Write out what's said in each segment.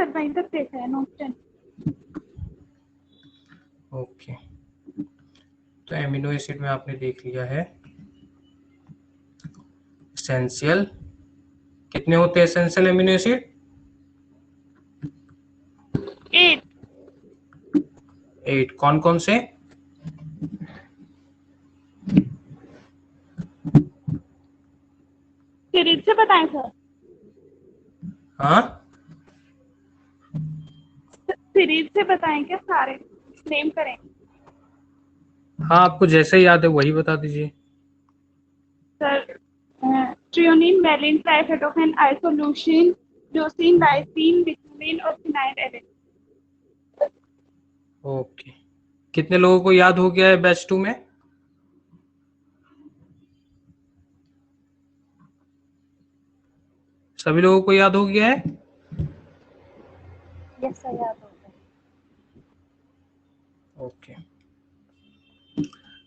Sir वहीं तक देखा है नोट 10। ओके, तो एमिनो एसिड में आपने देख लिया है एसेंशियल। कितने होते हैं एसेंशियल एमिनो एसिड? 8। 8। कौन कौन से? सीरीज से बताएं सर? हाँ, सीरीज से बताएं क्या, सारे नेम करें? हाँ, आपको जैसे याद है वही बता दीजिए। Sir threonine, valine, tryptophan, isoleucine, leucine, lysine, बिटुलिन और फिनाइल एलेन। ओके, कितने लोगों को याद हो गया है बैच 2 में? सभी लोगों को याद हो गया है? यस सर, याद हो गया। ओके,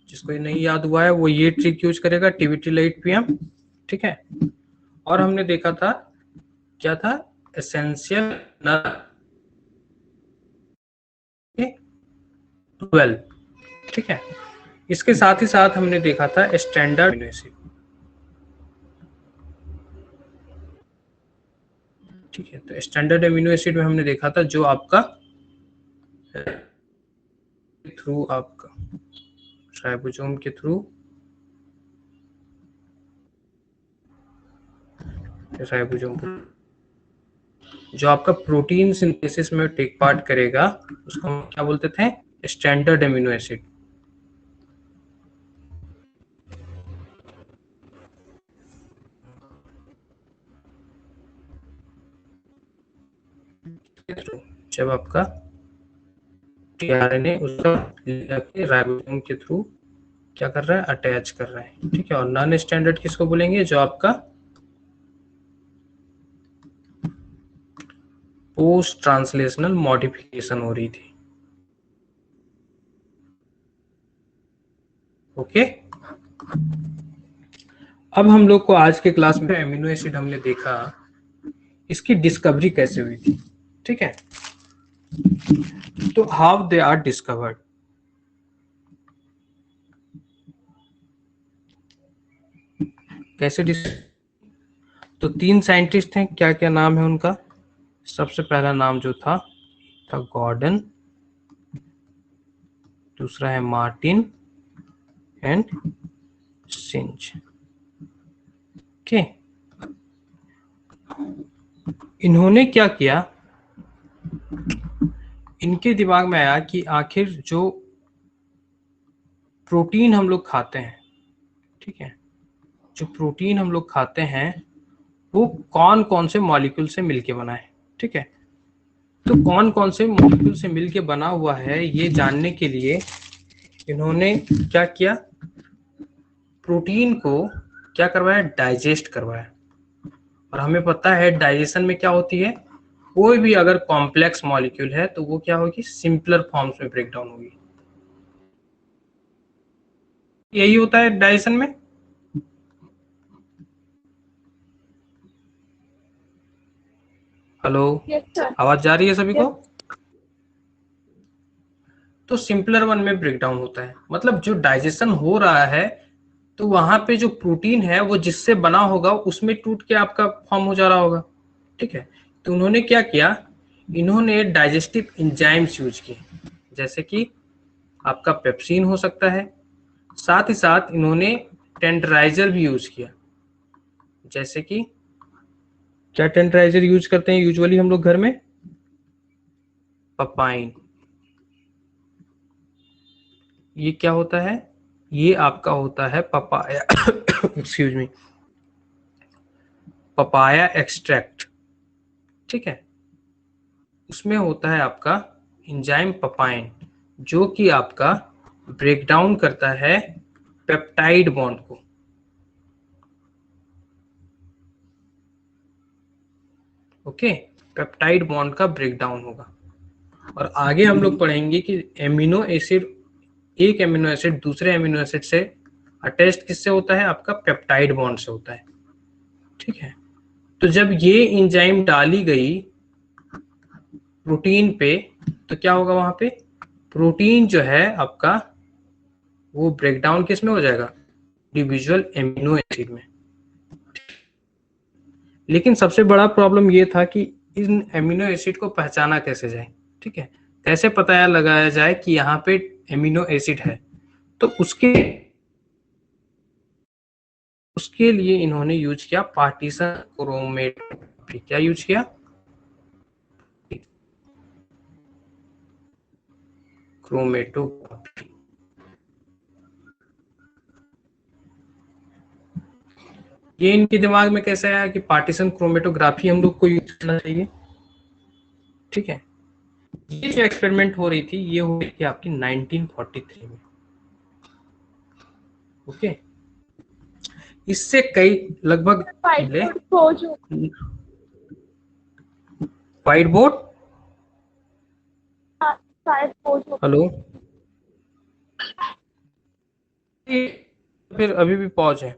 जिसको ये नहीं याद हुआ है वो ये ट्रिक यूज करेगा, टीवीटी लाइट पीएम, ठीक है। और हमने देखा था क्या था, एसेंशियल 12, ठीक है। इसके साथ ही साथ हमने देखा था स्टैंडर्ड एमिनो एसिड, ठीक है। तो स्टैंडर्ड एमिनो एसिड में हमने देखा था जो आपका थ्रू आपका राइबोसोम के थ्रू राइबोसोम जो आपका प्रोटीन सिंथेसिस में टेक पार्ट करेगा उसको हम क्या बोलते थे, स्टैंडर्ड एमिनो एसिड। जब आपका टीआरएनए उसका राइबोसोम के थ्रू क्या कर रहा है, अटैच कर रहा है, ठीक है। और नॉन स्टैंडर्ड किसको बोलेंगे, जो आपका पोस्ट ट्रांसलेशनल मॉडिफिकेशन हो रही थी। ओके, अब हम लोग को आज के क्लास में एमिनो एसिड हमने देखा इसकी डिस्कवरी कैसे हुई थी, ठीक है। तो हाउ दे आर डिस्कवर्ड, कैसे तो 3 साइंटिस्ट हैं, क्या क्या नाम है उनका? सबसे पहला नाम जो था गॉर्डन, दूसरा है मार्टिन एंड सिंच, ओके। इन्होंने क्या किया, इनके दिमाग में आया कि आखिर जो प्रोटीन हम लोग खाते हैं, ठीक है, जो प्रोटीन हम लोग खाते हैं वो कौन कौन से मॉलिक्यूल से मिलके बना है, ठीक है। तो कौन कौन से मॉलिक्यूल से मिलके बना हुआ है ये जानने के लिए इन्होंने क्या किया, प्रोटीन को क्या करवाया, डाइजेस्ट करवाया। और हमें पता है डाइजेशन में क्या होती है, कोई भी अगर कॉम्प्लेक्स मॉलिक्यूल है तो वो क्या होगी, सिंपलर फॉर्म्स में ब्रेक डाउन होगी। यही होता है डाइजेशन में। Hello, yes sir. आवाज जा रही है सभी को? यस। तो सिंपलर वन में ब्रेक डाउन होता है, मतलब जो डाइजेशन हो रहा है तो वहां पे जो प्रोटीन है वो जिससे बना होगा उसमें टूट के आपका फॉर्म हो जा रहा होगा, ठीक है। तो उन्होंने क्या किया, इन्होंने डाइजेस्टिव एंजाइम्स यूज किए, जैसे कि आपका पेप्सिन हो सकता है, साथ ही साथ इन्होंने टेंडराइजर भी यूज किया, जैसे कि क्या टेंडराइजर यूज करते हैं यूजुअली हम लोग घर में, पपाइन। ये क्या होता है, ये आपका होता है papaya excuse me, papaya extract, ठीक है। उसमें होता है आपका एंजाइम पपाइन जो कि आपका ब्रेक डाउन करता है पेप्टाइड बॉन्ड को, ओके। पेप्टाइड बॉन्ड का ब्रेक डाउन होगा। और आगे हम लोग पढ़ेंगे कि एमिनो एसिड, एक एमिनो एसिड दूसरे एमिनो एसिड से अटैच्ड किससे होता है, आपका पेप्टाइड बॉन्ड से होता है, ठीक है। तो जब ये एंजाइम डाली गई प्रोटीन पे, तो क्या होगा वहां पे, प्रोटीन जो है आपका वो ब्रेकडाउन किस में हो जाएगा, इंडिविजुअल एमिनो एसिड में। लेकिन सबसे बड़ा प्रॉब्लम ये था कि इन एमिनो एसिड को पहचाना कैसे जाए, ठीक है, कैसे पता लगाया जाए कि यहाँ पे एमिनो एसिड है। तो उसके लिए इन्होंने यूज किया पार्टीशन क्रोमेटोग्राफी। क्या यूज किया, क्रोमेटोग्राफी। ये इनके दिमाग में कैसे आया कि पार्टीशन क्रोमेटोग्राफी हम लोग को यूज करना चाहिए, ठीक है। ये जो एक्सपेरिमेंट हो रही थी ये हो रही थी आपकी 1943 में, ओके। इससे कई लगभग व्हाइट बोर्ड खोज हो। व्हाइट बोर्ड, हाँ, शायद खोज हो। हेलो, फिर अभी भी पॉज है।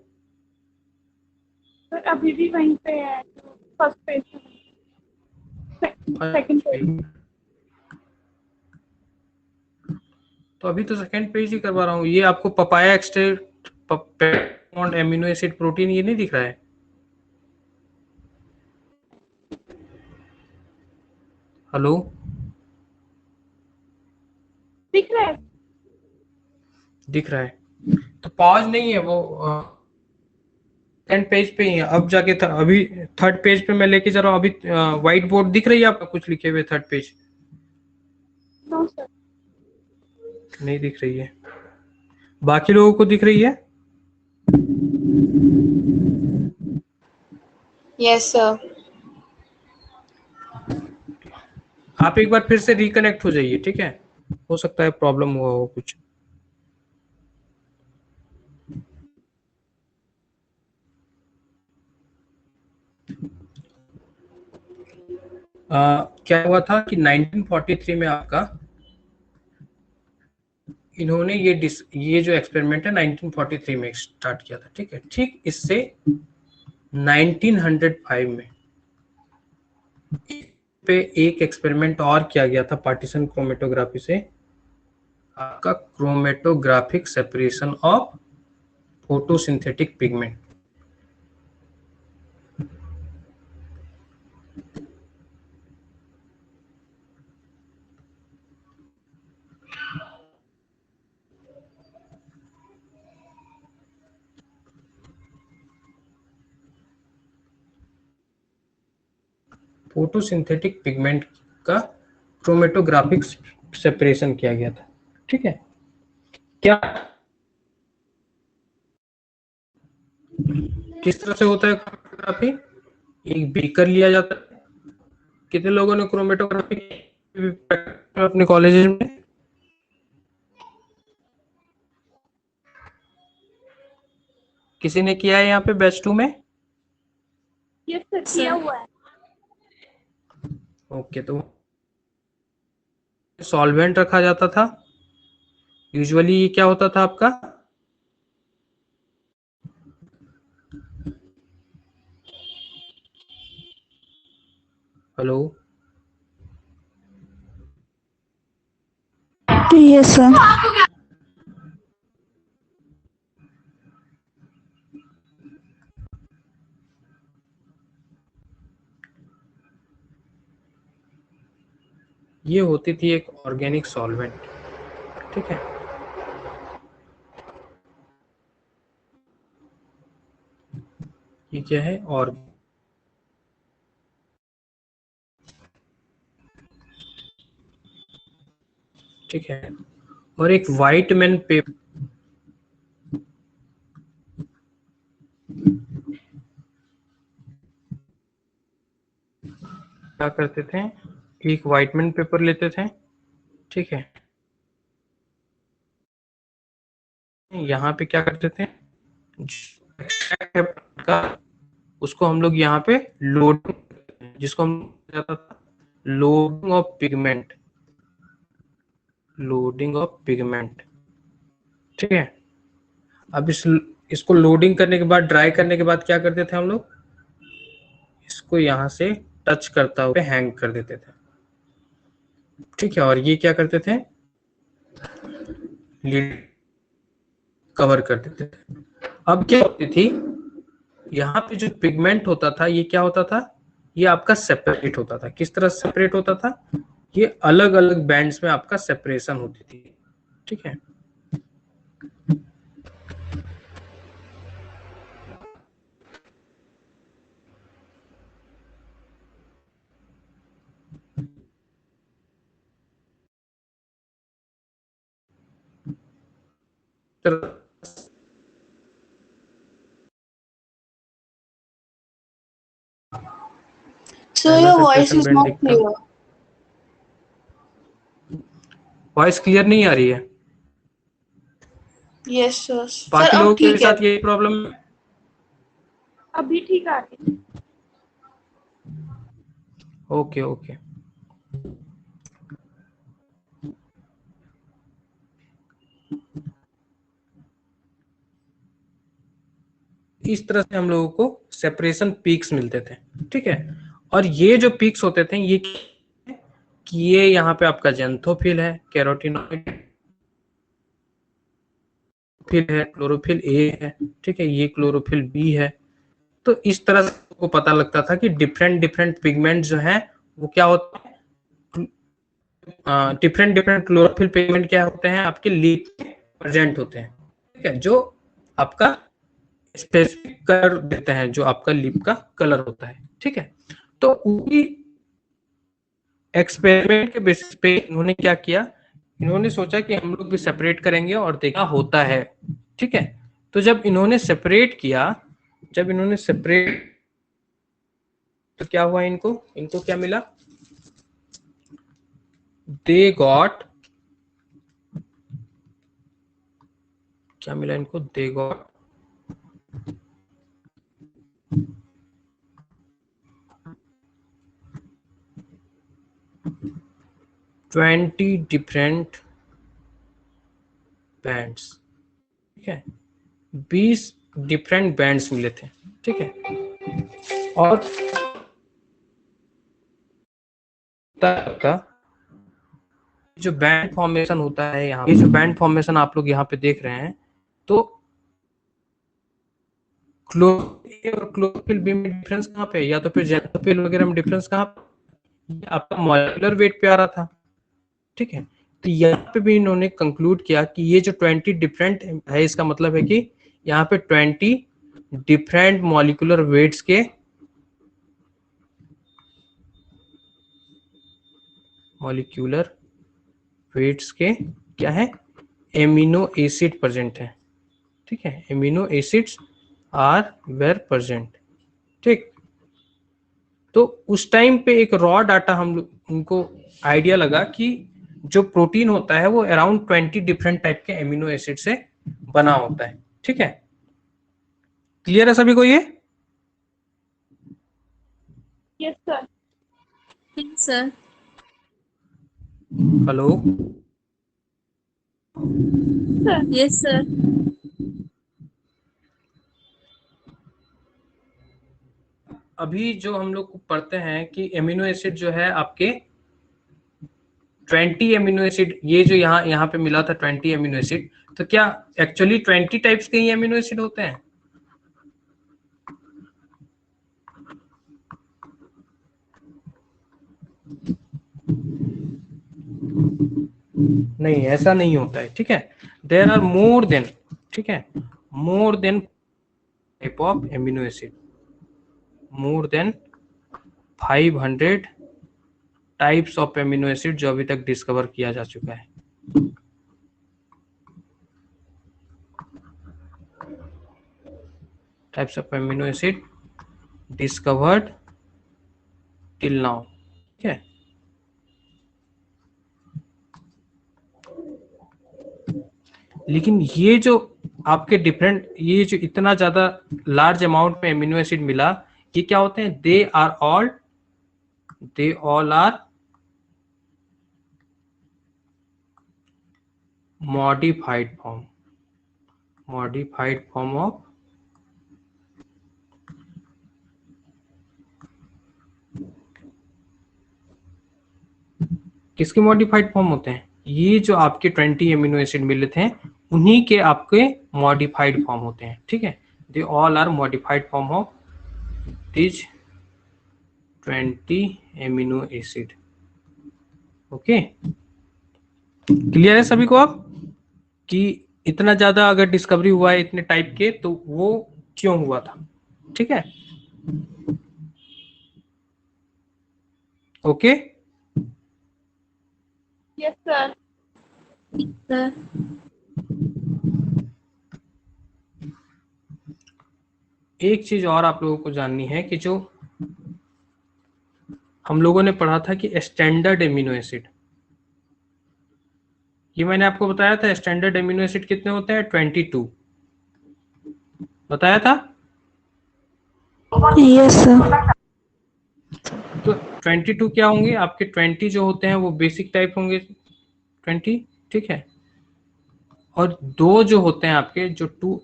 तो अभी भी वहीं पे है, फर्स्ट पेज, सेकंड पेज। तो अभी तो सेकंड पेज ही करवा रहा हूँ। ये आपको papaya extract amino acid protein ये नहीं दिख रहा है, हेलो, दिख रहा है। दिख रहा है। तो पॉज नहीं है वो, सेकंड पेज पे ही है। अब जाके अभी थर्ड पेज पे मैं लेके जा रहा हूँ। अभी व्हाइट बोर्ड दिख रही है आपका, कुछ लिखे हुए थर्ड पेज नो सर। नहीं दिख रही है, बाकी लोगों को दिख रही है। Yes sir. आप एक बार फिर से रिकनेक्ट हो जाइए, ठीक है, हो सकता है प्रॉब्लम हुआ हो कुछ। क्या हुआ था कि 1943 में आपका इन्होंने ये जो एक्सपेरिमेंट है 1943 में स्टार्ट किया था, ठीक है। ठीक इससे 1905 में पे एक एक्सपेरिमेंट और किया गया था पार्टीशन क्रोमेटोग्राफी से, आपका chromatographic separation of photosynthetic pigment. Photosynthetic pigment का क्रोमेटोग्राफिक सेपरेशन किया गया था, ठीक है। क्या किस तरह से होता है क्रोमेटोग्राफी, एक बीकर लिया जाता है। कितने लोगों ने क्रोमेटोग्राफी अपने कॉलेज में, किसी ने किया है यहाँ पे बैच 2 में, ये सर किया हुआ है। ओके। तो सॉल्वेंट रखा जाता था, यूजुअली क्या होता था आपका, हेलो, यस सर। ये होती थी एक ऑर्गेनिक सॉल्वेंट, ठीक है। ये क्या है, और ठीक है, और एक व्हाइट मैन पेपर, क्या करते थे, एक व्हाइट मैन पेपर लेते थे, ठीक है। यहाँ पे क्या करते थे, का उसको हम लोग यहाँ पे लोड, जिसको हम जाता था loading of pigment, loading of pigment, ठीक है। अब इसको लोडिंग करने के बाद, ड्राई करने के बाद क्या करते थे हम लोग, इसको यहाँ से टच करता हुआ हैंग कर देते थे, ठीक है, और ये क्या करते थे, लीड कवर कर देते थे। अब क्या होती थी, यहाँ पे जो पिगमेंट होता था ये क्या होता था, ये आपका सेपरेट होता था। किस तरह सेपरेट होता था, ये अलग अलग बैंड्स में आपका सेपरेशन होती थी। ठीक है, So पहला your voice separation is band not दिखता, clear. वॉइस क्लियर नहीं आ रही है। Yes, sir. Sir, बाकी अब लोगों के ठीक है. साथ यही प्रॉब्लम। अभी ठीक आ रही है। ओके ओके, इस तरह से हम लोगों को सेपरेशन पीक्स मिलते थे। ठीक है, और ये जो पीक्स होते थे ये कि ये यहाँ पे आपका जेंथोफिल है, कैरोटीनॉइड फिल है, क्लोरोफिल ए है। ठीक है, ये क्लोरोफिल बी है। तो इस तरह से को पता लगता था कि डिफरेंट डिफरेंट पिगमेंट जो है वो क्या होते हैं, डिफरेंट डिफरेंट क्लोरोफिल पिगमेंट क्या होते हैं, आपके लीफ में प्रेजेंट होते हैं। ठीक है, जो आपका स्पेसिफिक कलर देते हैं, जो आपका लीफ का कलर होता है। ठीक है, तो उसी एक्सपेरिमेंट के बेसिस पे इन्होंने क्या किया, इन्होंने सोचा कि हम लोग भी सेपरेट करेंगे और देखा होता है। ठीक है, तो जब इन्होंने सेपरेट किया, जब इन्होंने सेपरेट, तो क्या हुआ, इनको इनको क्या मिला, दे गॉट, क्या मिला इनको, दे गॉट 20 डिफरेंट बैंड्स। ठीक है, 20 डिफरेंट बैंड्स मिले थे। ठीक है, और का जो बैंड फॉर्मेशन होता है यहाँ, ये जो बैंड फॉर्मेशन आप लोग यहाँ पे देख रहे हैं, तो क्लोरोफिल और क्लोरोफिल बी में डिफरेंस कहाँ पे है, या तो फिर जेनोफिल वगैरह में डिफरेंस कहाँ पे, आपका मॉलिक्यूलर वेट पे आ रहा था। ठीक है, तो यहाँ पे भी इन्होंने कंक्लूड किया कि ये जो 20 डिफरेंट है, इसका मतलब है कि यहाँ पे 20 डिफरेंट मॉलिक्यूलर वेट्स के मॉलिक्यूलर वेट्स के क्या है, एमिनो एसिड प्रेजेंट है। ठीक है, amino acids are were present. ठीक, तो उस टाइम पे एक रॉ डाटा हम उनको आइडिया लगा कि जो प्रोटीन होता है वो अराउंड 20 डिफरेंट टाइप के एमिनो एसिड से बना होता है। ठीक है, क्लियर है सभी को ये? Yes sir. Yes, sir. Hello, sir Yes, sir. अभी जो हम लोग पढ़ते हैं कि एमिनो एसिड जो है आपके 20 एमिनो एसिड, ये जो यहाँ यहाँ पे मिला था 20 एमिनो एसिड, तो क्या एक्चुअली 20 टाइप्स के ही एमिनो एसिड होते हैं? नहीं, ऐसा नहीं होता है। ठीक है, देर आर मोर देन, ठीक है, more than type of amino acid, more than 500 types of amino acid जो अभी तक डिस्कवर किया जा चुका है। Types of amino acid discovered till now. ठीक है, लेकिन ये जो आपके डिफरेंट, ये जो इतना ज्यादा लार्ज अमाउंट में एमिनो एसिड मिला, ये क्या होते हैं, they all are modified form of किसके मॉडिफाइड फॉर्म होते हैं? ये जो आपके 20 एमिनो एसिड मिले थे उन्हीं के आपके मॉडिफाइड फॉर्म होते हैं, ठीक है। They all are modified form of this 20 amino acid. Okay, clear है सभी को अब कि इतना ज्यादा अगर डिस्कवरी हुआ है इतने टाइप के तो वो क्यों हुआ था, ठीक है। Okay, yes sir. सर एक चीज और आप लोगों को जाननी है कि जो हम लोगों ने पढ़ा था कि स्टैंडर्ड एमिनो एसिड, ये मैंने आपको बताया था स्टैंडर्ड एमिनो एसिड कितने होते हैं? 22 बताया था। Yes sir. तो 22 क्या होंगे आपके? 20 जो होते हैं वो बेसिक टाइप होंगे 20, ठीक है। और दो जो होते हैं आपके जो 2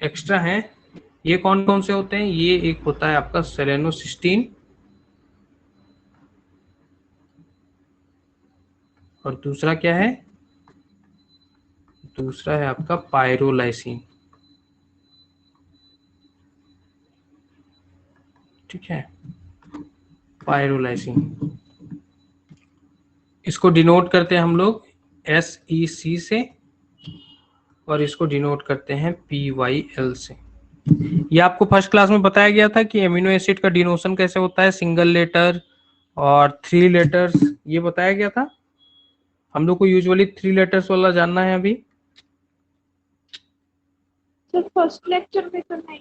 एक्स्ट्रा हैं ये कौन कौन से होते हैं? ये एक होता है आपका सेलेनोसिस्टीन और दूसरा क्या है? दूसरा है आपका पायरोलाइसिन, ठीक है, पायरोलाइसिन। इसको डिनोट करते हैं हम लोग SEC से और इसको डिनोट करते हैं PYL से। ये आपको फर्स्ट क्लास में बताया गया था कि एमिनो एसिड का डिनोशन कैसे होता है, सिंगल लेटर और 3 लेटर्स, ये बताया गया था। हम लोग को यूजुअली 3 लेटर्स वाला जानना है अभी। सर फर्स्ट लेक्चर में तो नहीं।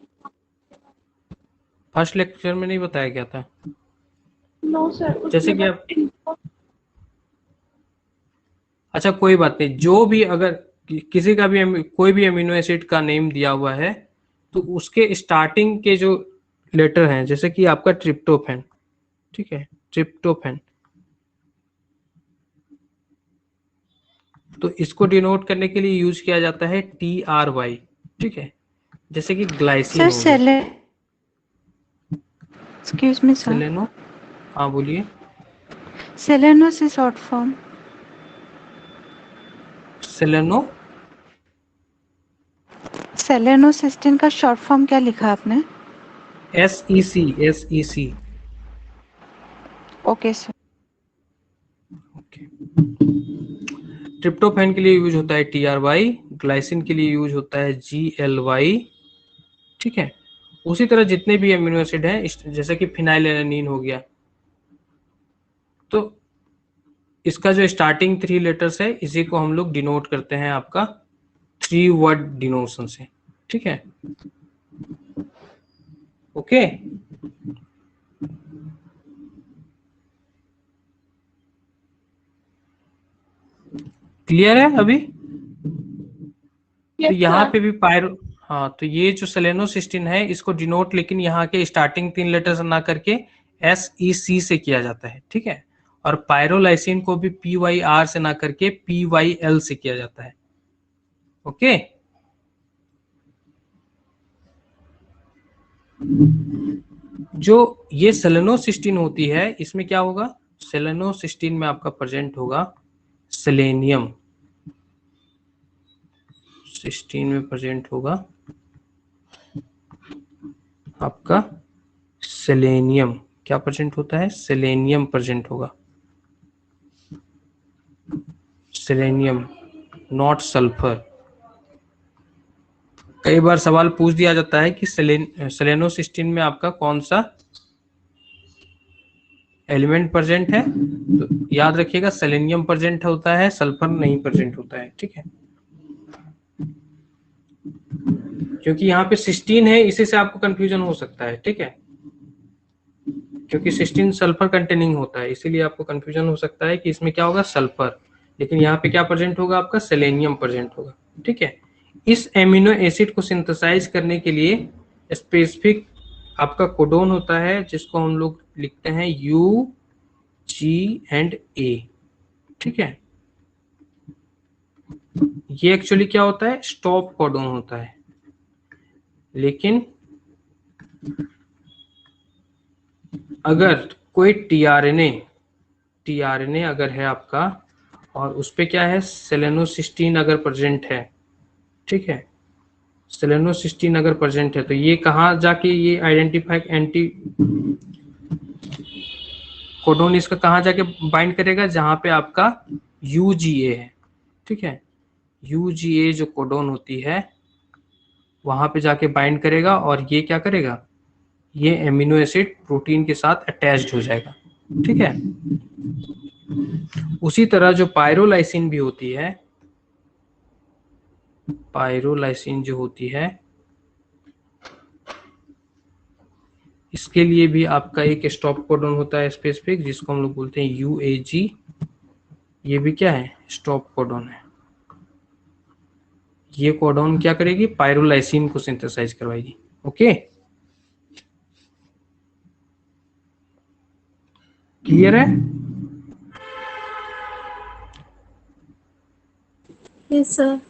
फर्स्ट लेक्चर में नहीं बताया गया था। नो सर, जैसे उसमें कि बस आप, अच्छा कोई बात नहीं, जो भी अगर किसी का भी कोई भी अमीनो एसिड का नेम दिया हुआ है तो उसके स्टार्टिंग के जो लेटर हैं, जैसे कि आपका ट्रिप्टोफैन, ठीक है, ट्रिप्टोफैन, तो इसको डिनोट करने के लिए यूज किया जाता है TRY, ठीक है। जैसे कि ग्लाइसिन सर हो गया, एक्सक्यूज मी सर, सेलेनो, हाँ बोलिए। सेलेनोस इज शॉर्ट फॉर्म। सेलेनो, सेलेनोसिस्टीन का शॉर्ट फॉर्म क्या लिखा आपने? SEC। Okay sir. Okay, tryptophan के लिए यूज होता है TRY, ग्लाइसिन के लिए यूज होता है GLY, ठीक है। उसी तरह जितने भी अमीनो एसिड हैं जैसे कि फिनाइलएलानिन हो गया, तो इसका जो स्टार्टिंग 3 लेटर्स है इसी को हम लोग डिनोट करते हैं आपका 3 वर्ड डिनोशन से, ठीक है। ओके, क्लियर है अभी? तो यस यहाँ सर। पे भी पायरो, हाँ, तो ये जो सेलेनोसिस्टीन है इसको डिनोट लेकिन यहाँ के स्टार्टिंग 3 लेटर्स ना करके SEC से किया जाता है, ठीक है। और पायरोलाइसिन को भी PYR से ना करके PYL से किया जाता है। ओके, जो ये सेलेनोसिस्टीन होती है इसमें क्या होगा? सेलेनोसिस्टीन में आपका प्रेजेंट होगा सेलेनियम, सिस्टीन में प्रेजेंट होगा आपका सेलेनियम। क्या प्रेजेंट होता है? सेलेनियम प्रेजेंट होगा, सेलेनियम, नॉट सल्फर। कई बार सवाल पूछ दिया जाता है कि सेलेनोसिस्टीन में आपका कौन सा एलिमेंट प्रेजेंट है, तो याद रखिएगा सेलेनियम प्रेजेंट होता है, सल्फर नहीं प्रेजेंट होता है, ठीक है। क्योंकि यहाँ पे सिस्टीन है इसी से आपको कंफ्यूजन हो सकता है, ठीक है। क्योंकि सिस्टीन सल्फर कंटेनिंग होता है इसीलिए आपको कंफ्यूजन हो सकता है कि इसमें क्या होगा, सल्फर, लेकिन यहाँ पे क्या प्रेजेंट होगा आपका? सेलेनियम प्रेजेंट होगा, ठीक है। इस एमिनो एसिड को सिंथेसाइज करने के लिए स्पेसिफिक आपका कोडोन होता है जिसको हम लोग लिखते हैं UGA, ठीक है। ये एक्चुअली क्या होता है? स्टॉप कोडोन होता है, लेकिन अगर कोई tRNA टीआरएनए अगर है आपका और उस पे क्या है सेलेनोसिस्टीन अगर प्रेजेंट है, ठीक है, सेलेनोसिस्टीन अगर प्रेजेंट है तो ये कहाँ जाके ये आइडेंटिफाई एंटी कोडोन इसका कहाँ जाके बाइंड करेगा, जहां पे आपका यूजीए है, ठीक है, यूजीए जो कोडोन होती है वहां पे जाके बाइंड करेगा और ये क्या करेगा, ये एमिनो एसिड प्रोटीन के साथ अटैच्ड हो जाएगा, ठीक है। उसी तरह जो पायरोलाइसिन भी होती है, पायरोलाइसिन जो होती है इसके लिए भी आपका एक स्टॉप कोडन होता है स्पेसिफिक, जिसको हम लोग बोलते हैं यूएजी। ये भी क्या है, स्टॉप कोडन है। ये कोडन क्या करेगी, पायरोलाइसिन को सिंथेसाइज करवाएगी। ओके, क्लियर है? Yes sir.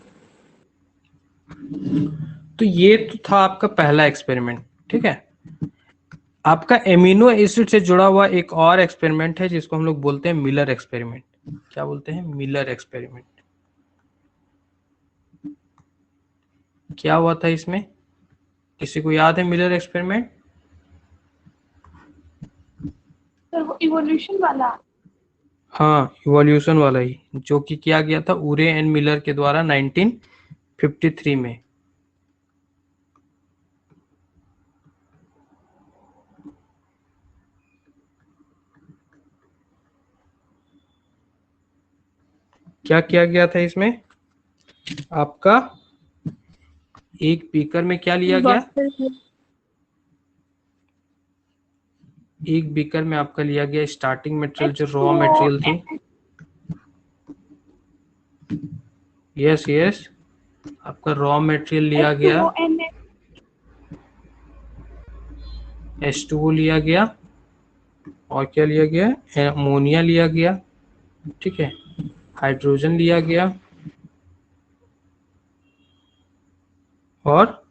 तो ये तो था आपका पहला एक्सपेरिमेंट, ठीक है। आपका एमिनो एसिड से जुड़ा हुआ एक और एक्सपेरिमेंट है जिसको हम लोग बोलते हैं मिलर एक्सपेरिमेंट। क्या बोलते हैं, मिलर एक्सपेरिमेंट। क्या हुआ था इसमें, किसी को याद है मिलर एक्सपेरिमेंट? सर वो इवोल्यूशन वाला। हाँ, इवोल्यूशन वाला ही, जो कि किया गया था उरे एंड मिलर के द्वारा 1953 में। क्या किया गया था इसमें, आपका एक बीकर में क्या लिया गया, एक बीकर में आपका लिया गया स्टार्टिंग मटेरियल जो रॉ मटेरियल थी। यस यस, आपका रॉ मटेरियल लिया गया, H2O लिया गया, और क्या लिया गया, अमोनिया लिया गया, ठीक है, हाइड्रोजन लिया गया और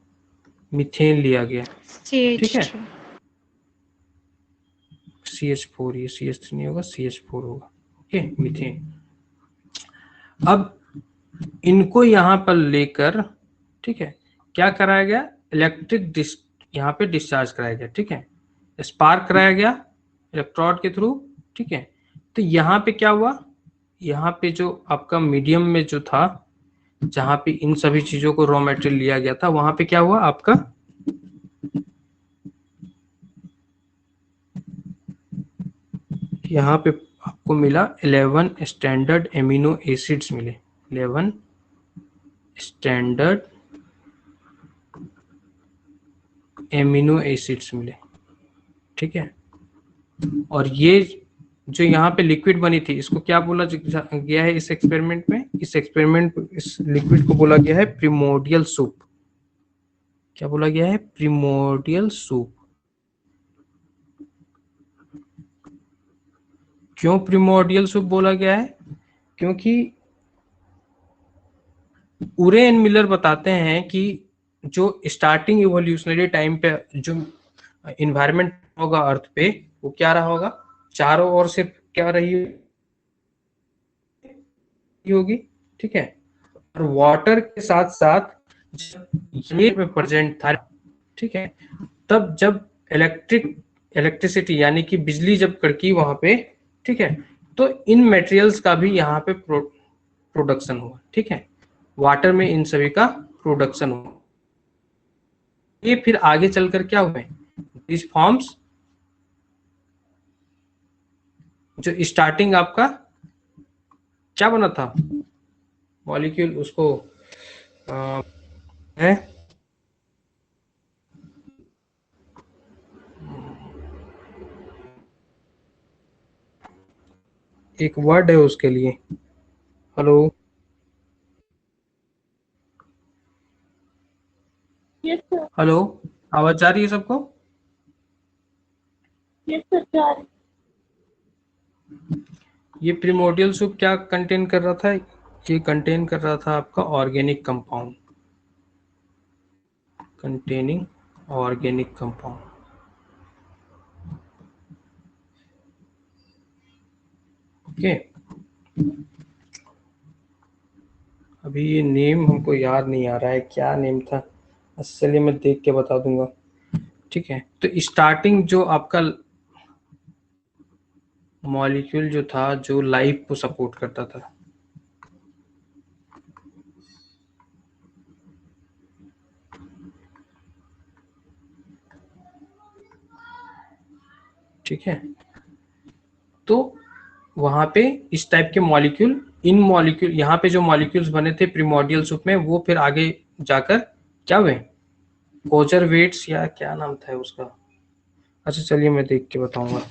मीथेन लिया गया, ठीक है। CH4, ये CH3 नहीं होगा, CH4 होगा, ओके, मीथेन। अब इनको यहाँ पर लेकर, ठीक है, क्या कराया गया, इलेक्ट्रिक यहाँ पे डिस्चार्ज कराया गया, ठीक है, स्पार्क कराया गया इलेक्ट्रोड के थ्रू, ठीक है। तो यहाँ पे क्या हुआ, यहाँ पे जो आपका मीडियम में जो था, जहां पे इन सभी चीजों को रॉ मटेरियल लिया गया था, वहां पे क्या हुआ आपका, यहाँ पे आपको मिला 11 स्टैंडर्ड एमिनो एसिड्स मिले, 11 स्टैंडर्ड एमिनो एसिड्स मिले, ठीक है। और ये जो यहाँ पे लिक्विड बनी थी, इसको क्या बोला गया है इस एक्सपेरिमेंट में, इस लिक्विड को बोला गया है प्रिमोर्डियल सूप। क्या बोला गया है, प्रिमोर्डियल सूप। क्यों प्रिमोर्डियल सूप बोला गया है, क्योंकि उरे एंड मिलर बताते हैं कि जो स्टार्टिंग इवोल्यूशनरी टाइम पे जो इन्वायरमेंट होगा अर्थ पे, वो क्या रहा होगा, चारों ओर से क्या रही होगी, ठीक है। और वाटर के साथ साथ ये प्रेजेंट था, ठीक है। तब जब इलेक्ट्रिसिटी यानी कि बिजली जब कड़की वहां पे, ठीक है, तो इन मटेरियल्स का भी यहाँ पे प्रोडक्शन हुआ, ठीक है, वाटर में इन सभी का प्रोडक्शन हुआ। ये फिर आगे चलकर क्या हुए, दिस फॉर्म्स, जो स्टार्टिंग आपका क्या बना था मॉलिक्यूल, उसको है एक वर्ड है उसके लिए, हेलो, यस सर। हेलो, आवाज जा रही है सबको? यस सर, जा रही। ये प्रिमोर्डियल सूप क्या कंटेन कर रहा था, ये कंटेन कर रहा था आपका organic compound, containing organic compound. Okay, अभी ये नेम हमको याद नहीं आ रहा है, क्या नेम था, चलिए मैं देख के बता दूंगा। ठीक है, तो स्टार्टिंग जो आपका मॉलिक्यूल जो था जो लाइफ को सपोर्ट करता था, ठीक है, तो वहां पे इस टाइप के मॉलिक्यूल, इन मॉलिक्यूल यहाँ पे जो मॉलिक्यूल्स बने थे प्रीमोर्डियल सूप में, वो फिर आगे जाकर क्या हुए, कोजरवेट्स या क्या नाम था उसका, अच्छा चलिए मैं देख के बताऊंगा।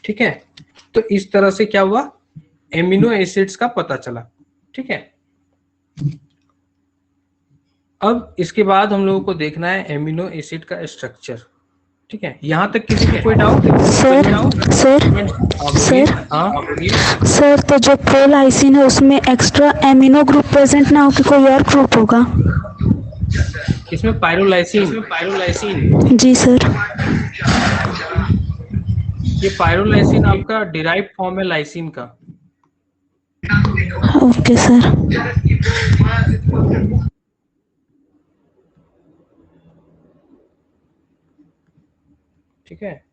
ठीक है, तो इस तरह से क्या हुआ, एमिनो एसिड्स का पता चला। ठीक है, अब इसके बाद हम लोगों को देखना है एमिनो एसिड का स्ट्रक्चर। ठीक है, यहाँ तक किसी को कोई डाउट? सर सर तो जो प्रो लाइसिन है उसमें एक्स्ट्रा एमिनो ग्रुप प्रेजेंट ना हो कि कोई और ग्रुप होगा? इसमें पायरोलाइसिन जी सर। ये पायरोलाइसिन आपका डिराइव फॉर्म है लाइसिन का। Okay sir. ठीक है,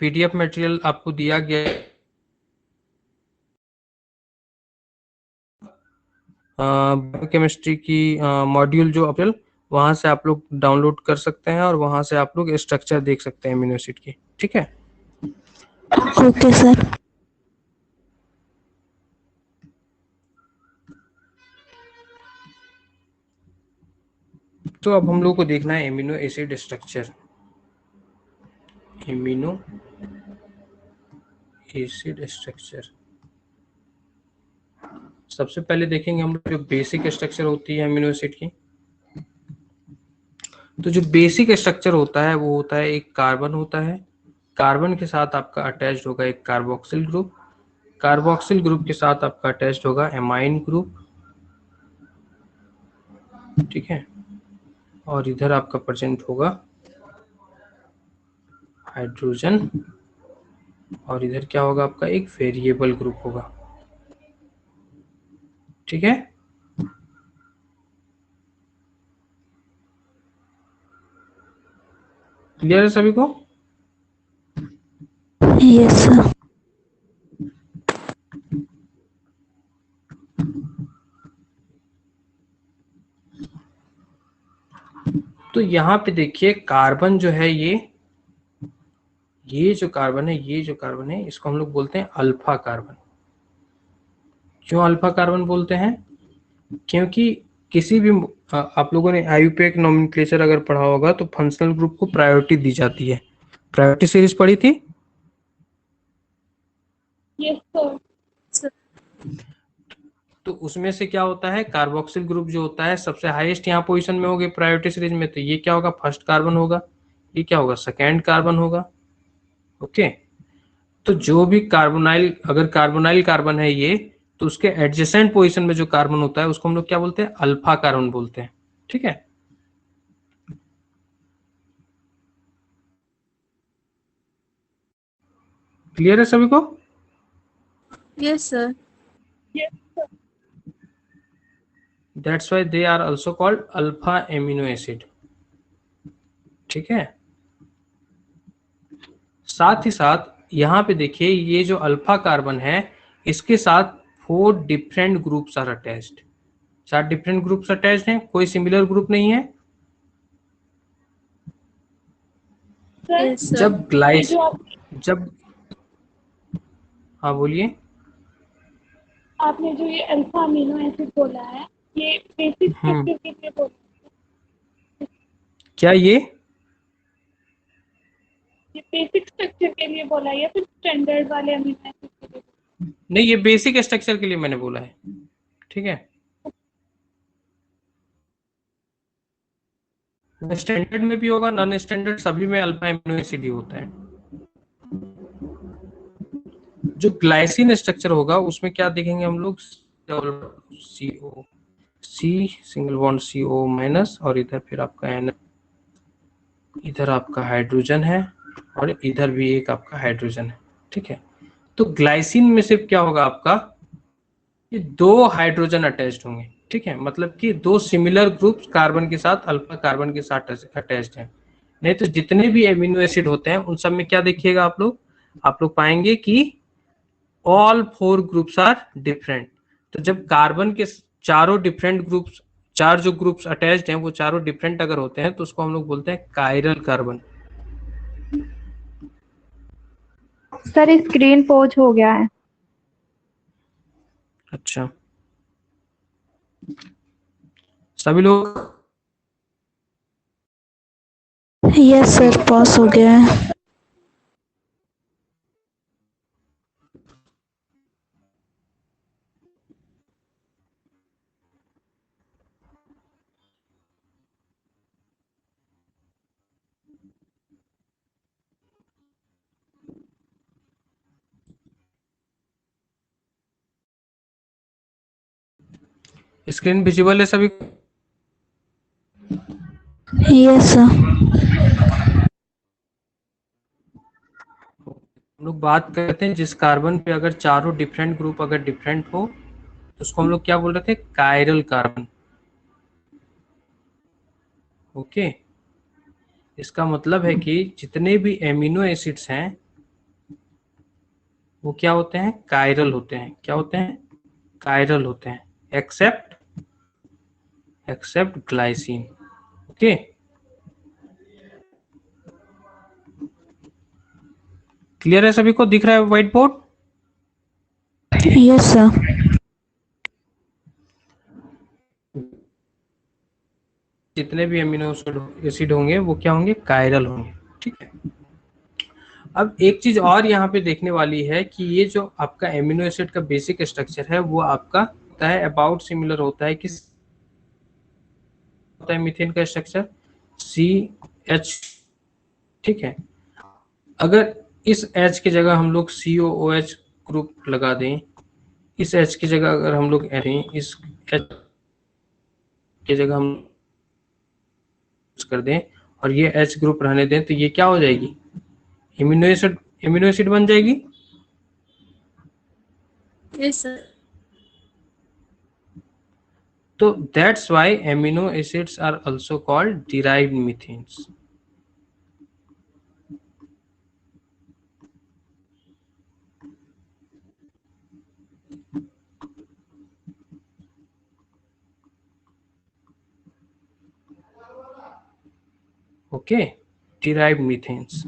पीडीएफ मटेरियल आपको दिया गया है, बायोकेमिस्ट्री की मॉड्यूल जो अप्रैल, वहां से आप लोग डाउनलोड कर सकते हैं और वहां से आप लोग स्ट्रक्चर देख सकते हैं एमिनो एसिड की। ठीक है, ओके सर। तो अब हम लोग को देखना है amino acid structure. Amino acid structure सबसे पहले देखेंगे हम लोग जो बेसिक स्ट्रक्चर होती है एमिनो एसिड की। तो जो बेसिक स्ट्रक्चर होता है वो होता है, एक कार्बन होता है, कार्बन के साथ आपका अटैच्ड होगा एक कार्बोक्सिल ग्रुप, कार्बोक्सिल ग्रुप के साथ आपका अटैच्ड होगा एमाइन ग्रुप। ठीक है, और इधर आपका प्रेजेंट होगा हाइड्रोजन, और इधर क्या होगा आपका एक वेरिएबल ग्रुप होगा। ठीक है, क्लियर है सभी को? Yes sir. तो यहाँ पे देखिए कार्बन जो है ये जो कार्बन है, ये जो कार्बन है इसको हम लोग बोलते हैं अल्फा कार्बन। क्यों अल्फा कार्बन बोलते हैं? क्योंकि किसी भी आप लोगों ने आईयूपीएक नोमेनक्लेचर अगर पढ़ा होगा तो फंक्शनल ग्रुप को प्रायोरिटी दी जाती है। प्रायोरिटी सीरीज पढ़ी थी? Yes sir. तो उसमें से क्या होता है, कार्बोक्सिल ग्रुप जो होता है सबसे हाईएस्ट यहाँ पोजीशन में होगी प्रायोरिटी सीरीज में, तो ये क्या होगा, फर्स्ट कार्बन होगा, ये क्या होगा, सेकेंड कार्बन होगा। ओके, तो जो भी कार्बोनाइल, अगर कार्बोनाइल कार्बन है ये, तो उसके एडजेसेंट पोजीशन में जो कार्बन होता है उसको हम लोग क्या बोलते हैं, अल्फा कार्बन बोलते हैं। ठीक है, क्लियर है सभी को? Yes sir. That's why they are also called alpha amino acid. ठीक है, साथ ही साथ यहाँ पे देखिए ये जो अल्फा कार्बन है इसके साथ 4 different groups are attached, 4 different groups attached हैं, कोई सिमिलर ग्रुप नहीं है। सर जब ग्लाइस जब हाँ बोलिए। आपने जो ये अल्फा अमीनो एसिड बोला है, ये बेसिक स्ट्रक्चर के लिए बोला, क्या ये बेसिक स्ट्रक्चर के लिए बोला या फिर स्टैंडर्ड वाले अमीनो एसिड के लिए? नहीं, ये बेसिक स्ट्रक्चर के लिए मैंने बोला है। ठीक है, स्टैंडर्ड में भी होगा, नॉन स्टैंडर्ड, सभी में अल्फा एमिनो एसिड ही होता है। जो ग्लाइसिन स्ट्रक्चर होगा उसमें क्या देखेंगे हम लोग, CO, C single bond CO minus, और इधर फिर आपका N, इधर आपका हाइड्रोजन है और इधर भी एक आपका हाइड्रोजन है। ठीक है, तो ग्लाइसिन में सिर्फ क्या होगा आपका, ये दो हाइड्रोजन अटैच्ड होंगे। ठीक है, मतलब कि दो सिमिलर ग्रुप्स कार्बन के साथ, अल्फा कार्बन के साथ अटैच्ड हैं। नहीं तो जितने भी एमिनो एसिड होते हैं उन सब में क्या देखिएगा आप लोग पाएंगे कि ऑल 4 ग्रुप्स आर डिफरेंट। तो जब कार्बन के चारों डिफरेंट ग्रुप्स, चार जो ग्रुप्स अटैच्ड हैं वो चारों डिफरेंट अगर होते हैं तो उसको हम लोग बोलते हैं chiral carbon. Sir screen pose हो गया है। अच्छा, सभी लोग, यस सर, पॉज हो गया है। स्क्रीन विजिबल है सभी? Yes sir. हम लोग बात करते हैं जिस कार्बन पे अगर चारों डिफरेंट ग्रुप अगर डिफरेंट हो तो उसको हम लोग क्या बोल रहे थे, कायरल कार्बन। ओके, इसका मतलब है कि जितने भी एमिनो एसिड्स हैं वो क्या होते हैं, कायरल होते हैं। क्या होते हैं, कायरल होते हैं, एक्सेप्ट ग्लाइसिन। ओके, क्लियर है सभी को, दिख रहा है व्हाइट बोर्ड? Yes sir. जितने भी एमिनो एसिड होंगे वो क्या होंगे, कायरल होंगे। ठीक है, अब एक चीज और यहाँ पे देखने वाली है कि ये जो आपका एमिनो एसिड का बेसिक स्ट्रक्चर है वो आपका होता है अबाउट सिमिलर होता है, किस होता है मीथेन का स्ट्रक्चर, CH। ठीक है, अगर इस H की जगह हम लोग COOH ग्रुप लगा दें, इस H की जगह अगर हम लोग इस H की जगह हम कर दें और ये H ग्रुप रहने दें तो ये क्या हो जाएगी, एमिनो एसिड बन जाएगी। Yes sir. तो that's why amino acids are also called derived methanes. Okay, derived methanes.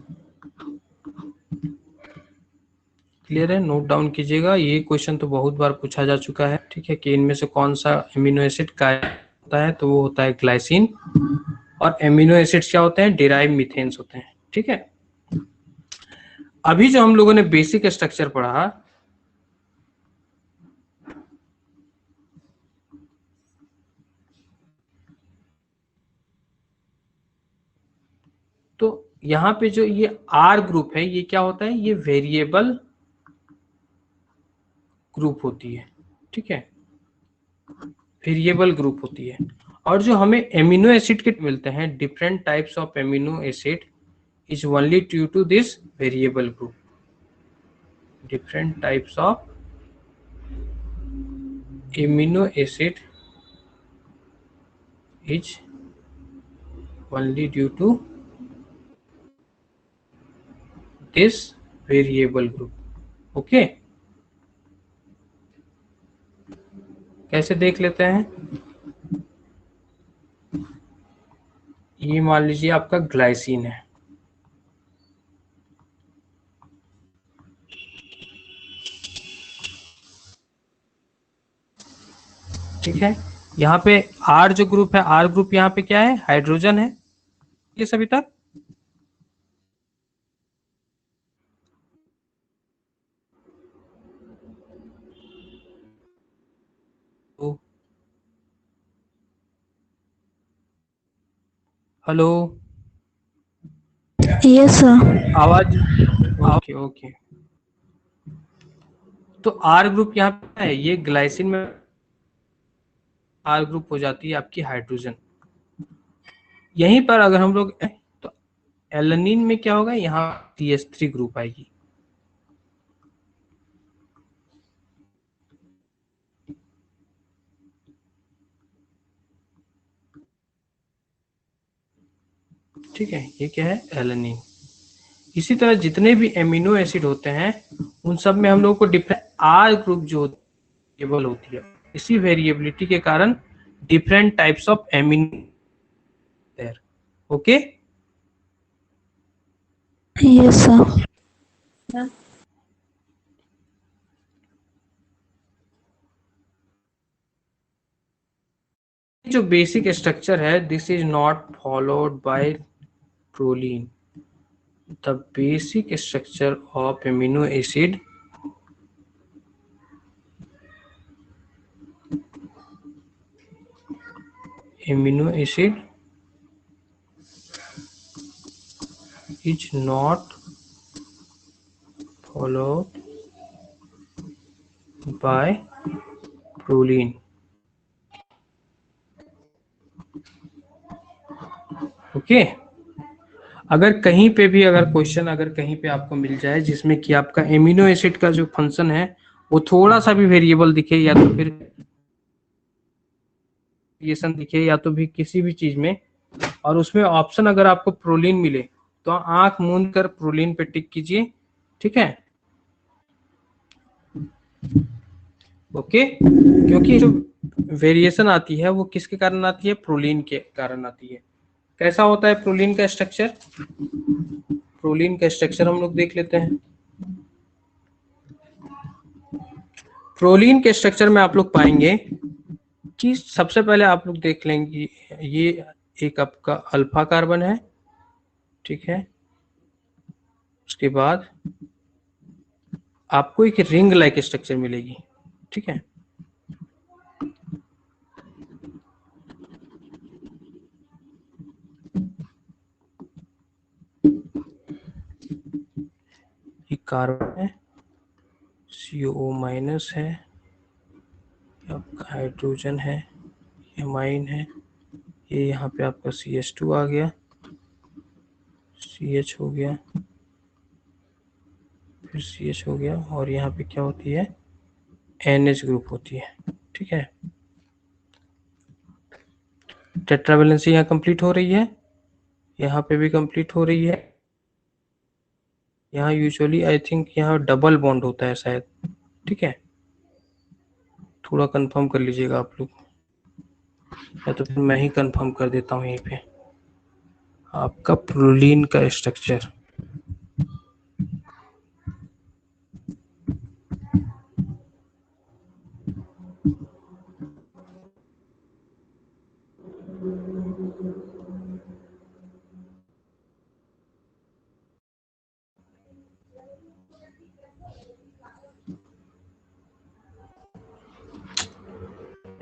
Clear है, नोट डाउन कीजिएगा, ये क्वेश्चन तो बहुत बार पूछा जा चुका है। ठीक है, कि इनमें से कौन सा एमिनो एसिड का होता है, तो वो होता है ग्लाइसिन, और एमिनो एसिड्स क्या होते हैं, डिराइव्ड मीथेन्स होते हैं। ठीक है, अभी जो हम लोगों ने बेसिक स्ट्रक्चर पढ़ा, तो यहाँ पे जो ये R ग्रुप है ये क्या होता है, ये वेरिएबल ग्रुप होती है। ठीक है, वेरिएबल ग्रुप होती है। और जो हमें एमिनो एसिड के मिलते हैं, different types of amino acid is only due to this variable group. Different types of amino acid is only due to this variable group. Okay, कैसे देख लेते हैं, ये मान लीजिए आपका ग्लाइसिन है। ठीक है, यहाँ पे R जो ग्रुप है, R ग्रुप यहाँ पे क्या है, हाइड्रोजन है। ये सभी तक तो हेलो, यस सर। आवाज, ओके ओके। तो आर ग्रुप यहाँ पे है, ये ग्लाइसिन में आर ग्रुप हो जाती है आपकी हाइड्रोजन। यहीं पर अगर हम लोग तो एलेनिन में क्या होगा, यहाँ CH3 ग्रुप आएगी। ठीक है, ये क्या है, एलेनिन। इसी तरह जितने भी एमिनो एसिड होते हैं उन सब में हम लोग को डिफरेंट आर ग्रुप जो वेरिएबल होती है, इसी वेरिएबिलिटी के कारण different types of amino there. Okay, yes sir. जो बेसिक स्ट्रक्चर है, this is not followed by proline. The basic structure of amino acid is not followed by proline. Okay, अगर कहीं पे भी अगर क्वेश्चन अगर कहीं पे आपको मिल जाए जिसमें कि आपका एमिनो एसिड का जो फंक्शन है वो थोड़ा सा भी वेरिएबल दिखे, या तो फिर वेरिएशन दिखे, या तो भी किसी भी चीज में, और उसमें ऑप्शन अगर आपको प्रोलीन मिले तो आंख मूंद कर प्रोलीन पे टिक कीजिए। ठीक है, ओके, क्योंकि जो वेरिएशन आती है वो किसके कारण आती है, प्रोलीन के कारण आती है। कैसा होता है प्रोलीन का स्ट्रक्चर, प्रोलीन का स्ट्रक्चर हम लोग देख लेते हैं। प्रोलीन के स्ट्रक्चर में आप लोग पाएंगे कि सबसे पहले आप लोग देख लेंगे ये एक आपका अल्फा कार्बन है, ठीक है, उसके बाद आपको एक रिंग लाइक स्ट्रक्चर मिलेगी। ठीक है, ये कार्बन है, CO माइनस है, आपका हाइड्रोजन है, ये अमाइन है, ये यहाँ पे आपका CH2 आ गया, CH हो गया, फिर CH हो गया, और यहाँ पे क्या होती है, NH ग्रुप होती है। ठीक है, टेट्रावैलेंसी यहाँ कंप्लीट हो रही है, यहाँ पे भी कंप्लीट हो रही है। यहाँ यूजुअली आई थिंक यहाँ डबल बॉन्ड होता है शायद। ठीक है, थोड़ा कंफर्म कर लीजिएगा आप लोग, या तो फिर मैं ही कंफर्म कर देता हूँ यहीं पे आपका प्रोलीन का स्ट्रक्चर।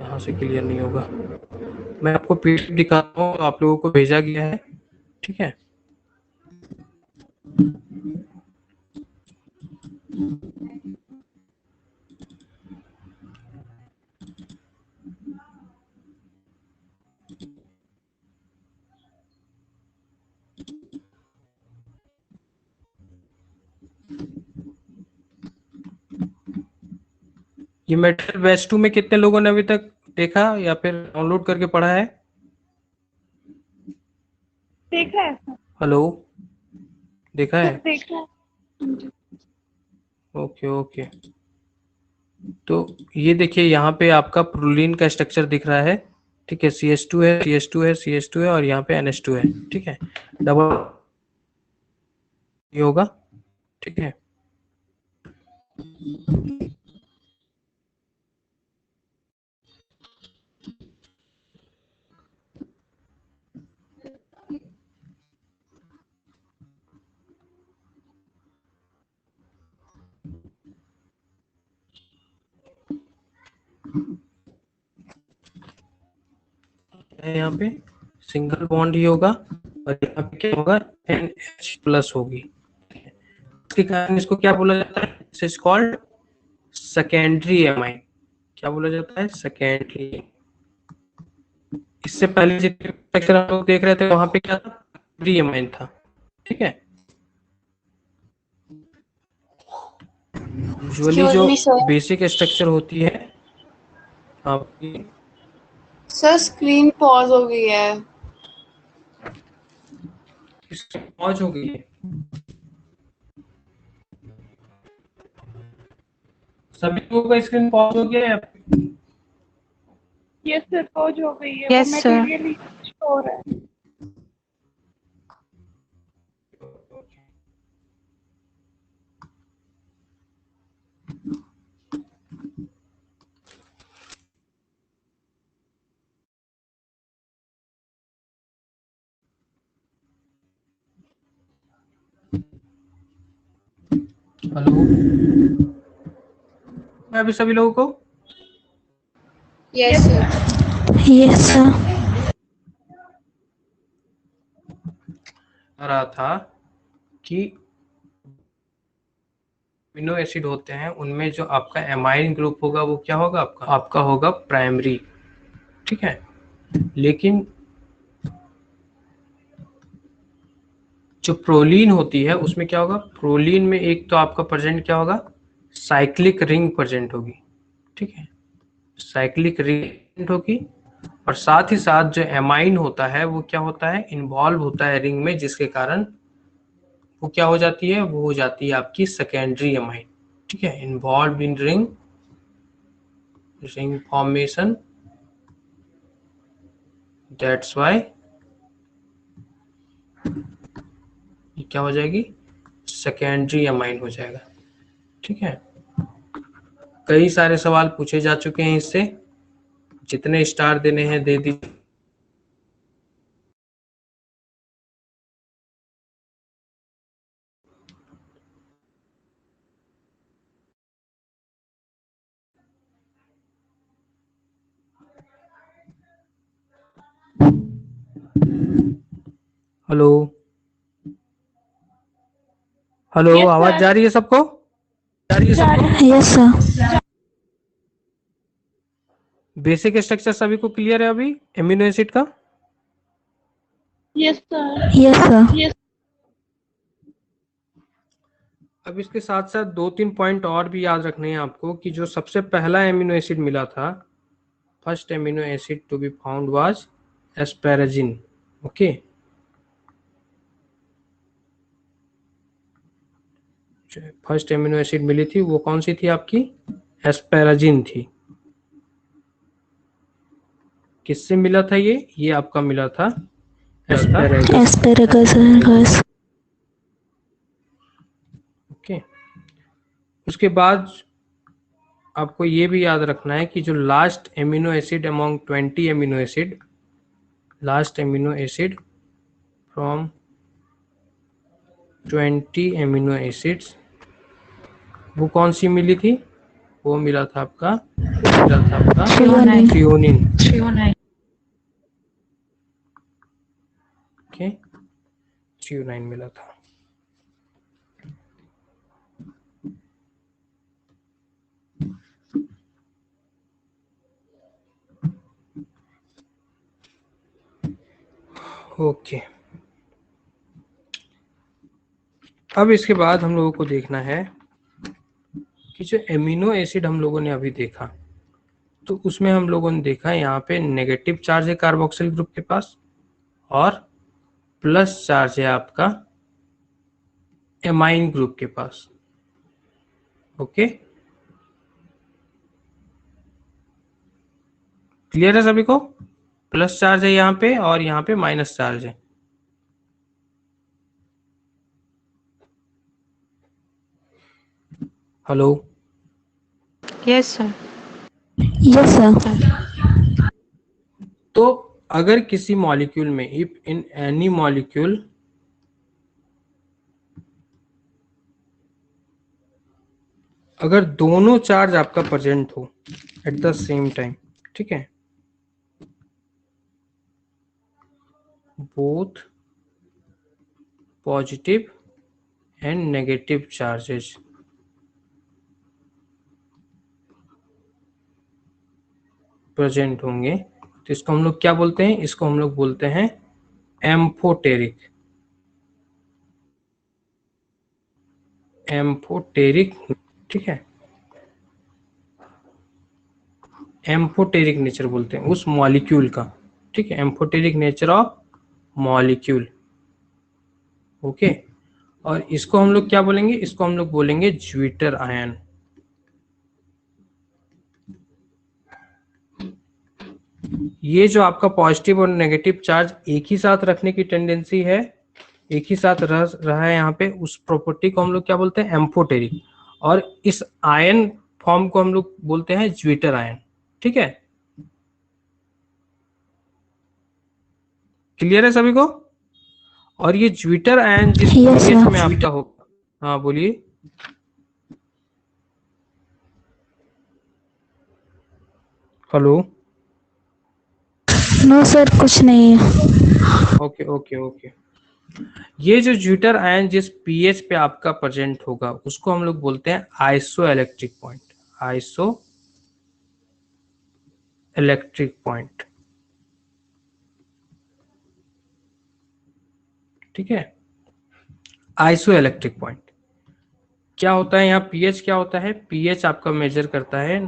यहाँ से क्लियर नहीं होगा, मैं आपको PDF दिखाता हूँ, आप लोगों को भेजा गया है। ठीक है, ये मेटल बैच 2 में कितने लोगों ने अभी तक देखा या फिर डाउनलोड करके पढ़ा है? देखा है सर, हेलो, देखा है? देखा है। ओके ओके, तो ये देखिए यहाँ पे आपका प्रोलीन का स्ट्रक्चर दिख रहा है। ठीक है, CH2 है, CH2 है, CH2 है, और यहाँ पे NH2 है। ठीक है, डबल ये होगा। ठीक है, यहाँ पे सिंगल बॉन्ड ही होगा, और यहाँ पे क्या होगा, NH+ होगी। इसके कारण इसको क्या बोला जाता है, this is called secondary amine. क्या बोला जाता है? सेकेंडरी। इससे पहले जितने स्ट्रक्चर हम लोग देख रहे थे वहां पे क्या था? प्राइमरी एमाइन था। ठीक है, यूजुअली जो बेसिक स्ट्रक्चर होती है आपकी। सर स्क्रीन पॉज हो गई है। पॉज हो गई है? सभी लोगों का स्क्रीन पॉज हो गया है? ये सर पॉज हो गई है, Yes, वो sir. मटेरियल शो हो रहा है। हेलो, मैं अभी सभी लोगों को यस सर। Yes sir. आ रहा था कि अमीनो एसिड होते हैं उनमें जो आपका एमाइन ग्रुप होगा वो क्या होगा? आपका होगा प्राइमरी। ठीक है, लेकिन जो प्रोलीन होती है उसमें क्या होगा? प्रोलीन में एक तो आपका प्रेजेंट क्या होगा? साइक्लिक रिंग प्रेजेंट होगी। ठीक है, साइक्लिक रिंग होगी, और साथ ही साथ जो एमाइन होता है वो क्या होता है? इन्वॉल्व होता है रिंग में, जिसके कारण वो क्या हो जाती है? वो हो जाती है आपकी सेकेंडरी एमाइन। ठीक है, involve in ring formation, that's why ये क्या हो जाएगी? सेकेंडरी एमाइन हो जाएगा। ठीक है, कई सारे सवाल पूछे जा चुके हैं इससे, जितने स्टार देने हैं दे दीजिए। हेलो हेलो, Yes, आवाज sir. जा रही है सबको? जा रही है जा सबको? रही है। Yes sir. बेसिक स्ट्रक्चर सभी को क्लियर है अभी एमिनो एसिड का? Yes sir. Yes sir. Yes. अब इसके साथ साथ दो तीन पॉइंट और भी याद रखने हैं आपको, कि जो सबसे पहला एमिनो एसिड मिला था, first amino acid to be found was asparagine. Okay, first amino acid मिली थी वो कौन सी थी आपकी? एस्पेराजिन थी। किससे मिला था ये आपका मिला था एस्पेरागस। एस्पेरेगस। ओके, उसके बाद आपको ये भी याद रखना है कि जो last amino acid among 20 amino acid, last amino acid from 20 amino acids, वो कौन सी मिली थी? वो मिला था आपका थ्रियोनिन। ओके, थ्रियोनाइन मिला था। ओके, अब इसके बाद हम लोगों को देखना है कि जो एमिनो एसिड हम लोगों ने अभी देखा, तो उसमें हम लोगों ने देखा यहाँ पे नेगेटिव चार्ज है कार्बोक्सिल ग्रुप के पास, और प्लस चार्ज है आपका एमाइन ग्रुप के पास। ओके, क्लियर है सभी को? प्लस चार्ज है यहाँ पे और यहाँ पे माइनस चार्ज है। Hello, Yes, sir. Yes sir. तो अगर किसी मॉलिक्यूल में, इफ इन एनी मॉलिक्यूल अगर दोनों चार्ज आपका प्रेजेंट हो एट द सेम टाइम, ठीक है, both positive and negative charges, present होंगे तो इसको हम लोग क्या बोलते हैं, इसको हम लोग बोलते हैं एम्फोटेरिक। एम्फोटेरिक, ठीक है, एम्फोटेरिक नेचर बोलते हैं उस मॉलिक्यूल का, ठीक है, amphoteric nature of molecule. Okay, और इसको हम लोग क्या बोलेंगे, इसको हम लोग बोलेंगे ज्विटर आयन। ये जो आपका पॉजिटिव और नेगेटिव चार्ज एक ही साथ रखने की टेंडेंसी है, एक ही साथ रहा है यहाँ पे, उस प्रॉपर्टी को हम लोग क्या बोलते हैं, एम्फोटेरिक। और इस आयन फॉर्म को हम लोग बोलते हैं ज्विटर आयन। ठीक है, क्लियर है सभी को? और ये ज्विटर आयन जिस Yes, pH sir. में आपका होगा, हाँ बोलिए। हेलो, नो सर, कुछ नहीं है। Okay okay okay. ये जो ज्विटर आयन जिस pH पे आपका प्रेजेंट होगा उसको हम लोग बोलते हैं iso electric point. Iso electric point, ठीक है, आइसो इलेक्ट्रिक पॉइंट। क्या होता है यहाँ pH क्या होता है, pH आपका मेजर करता है,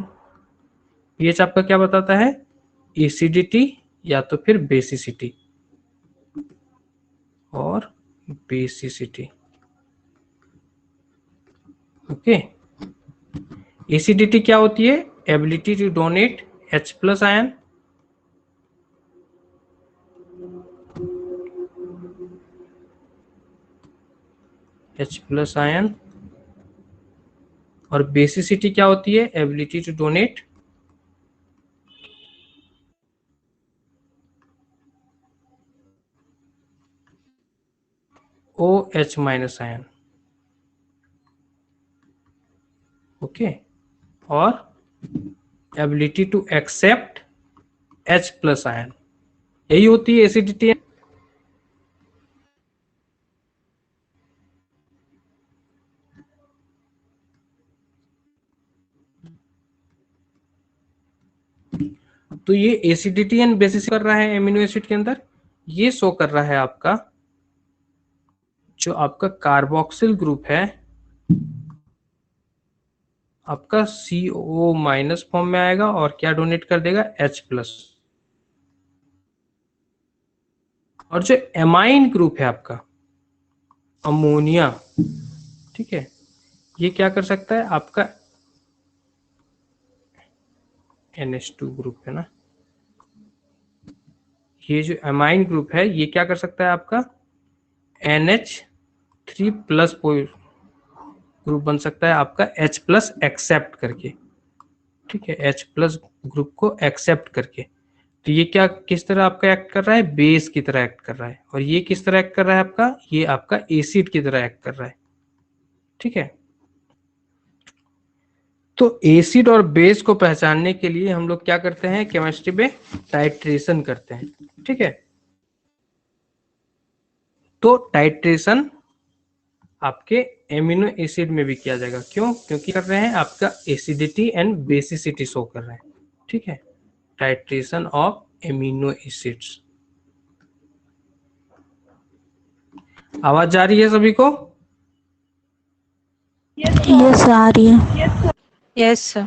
pH आपका क्या बताता है, एसिडिटी या तो फिर बेसिसिटी और बेसिसिटी। ओके, एसिडिटी क्या होती है, ability to donate H plus ion, H plus ion. और बेसिसिटी क्या होती है, ability to donate OH minus ion. Okay, और ability to accept H plus ion, यही होती है एसिडिटी। तो ये एसिडिटी एंड बेसिस कर रहा है एमिनो एसिड के अंदर, ये शो कर रहा है आपका जो आपका कार्बोक्सिल ग्रुप है आपका CO माइनस फॉर्म में आएगा और क्या डोनेट कर देगा, H प्लस। और जो एमाइन ग्रुप है आपका अमोनिया, ठीक है, ये क्या कर सकता है आपका NH2 ग्रुप है ना, ये जो एमाइन ग्रुप है ये क्या कर सकता है आपका NH3 प्लस ग्रुप बन सकता है आपका H प्लस एक्सेप्ट करके, ठीक है, H प्लस ग्रुप को एक्सेप्ट करके। तो ये क्या किस तरह आपका एक्ट कर रहा है, बेस की तरह एक्ट कर रहा है। और ये किस तरह एक्ट कर रहा है आपका, ये आपका एसिड की तरह एक्ट कर रहा है। ठीक है, तो एसिड और बेस को पहचानने के लिए हम लोग क्या करते हैं, केमिस्ट्री में टाइट्रेशन करते हैं। ठीक है, तो टाइट्रेशन आपके एमिनो एसिड में भी किया जाएगा। क्यों? क्योंकि कर रहे हैं आपका एसिडिटी एंड बेसिसिटी शो कर रहे हैं। ठीक है, टाइट्रेशन ऑफ एमिनो एसिड्स। आवाज जा रही है सभी को? यस, आ रही है। Yes sir.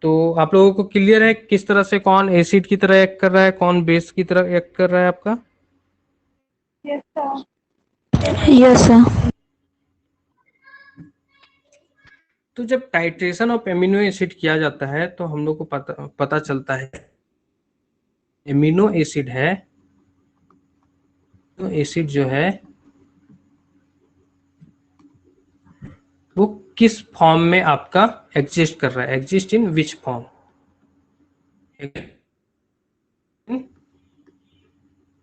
तो आप लोगों को क्लियर है किस तरह से कौन एसिड की तरह एक्ट कर रहा है, कौन बेस की तरह एक्ट कर रहा है आपका? Yes sir. Yes sir. तो जब टाइट्रेशन ऑफ एमिनो एसिड किया जाता है तो हम लोग को पता चलता है एमिनो एसिड है, तो एसिड जो है वो किस फॉर्म में आपका एग्जिस्ट कर रहा है, exist in which form,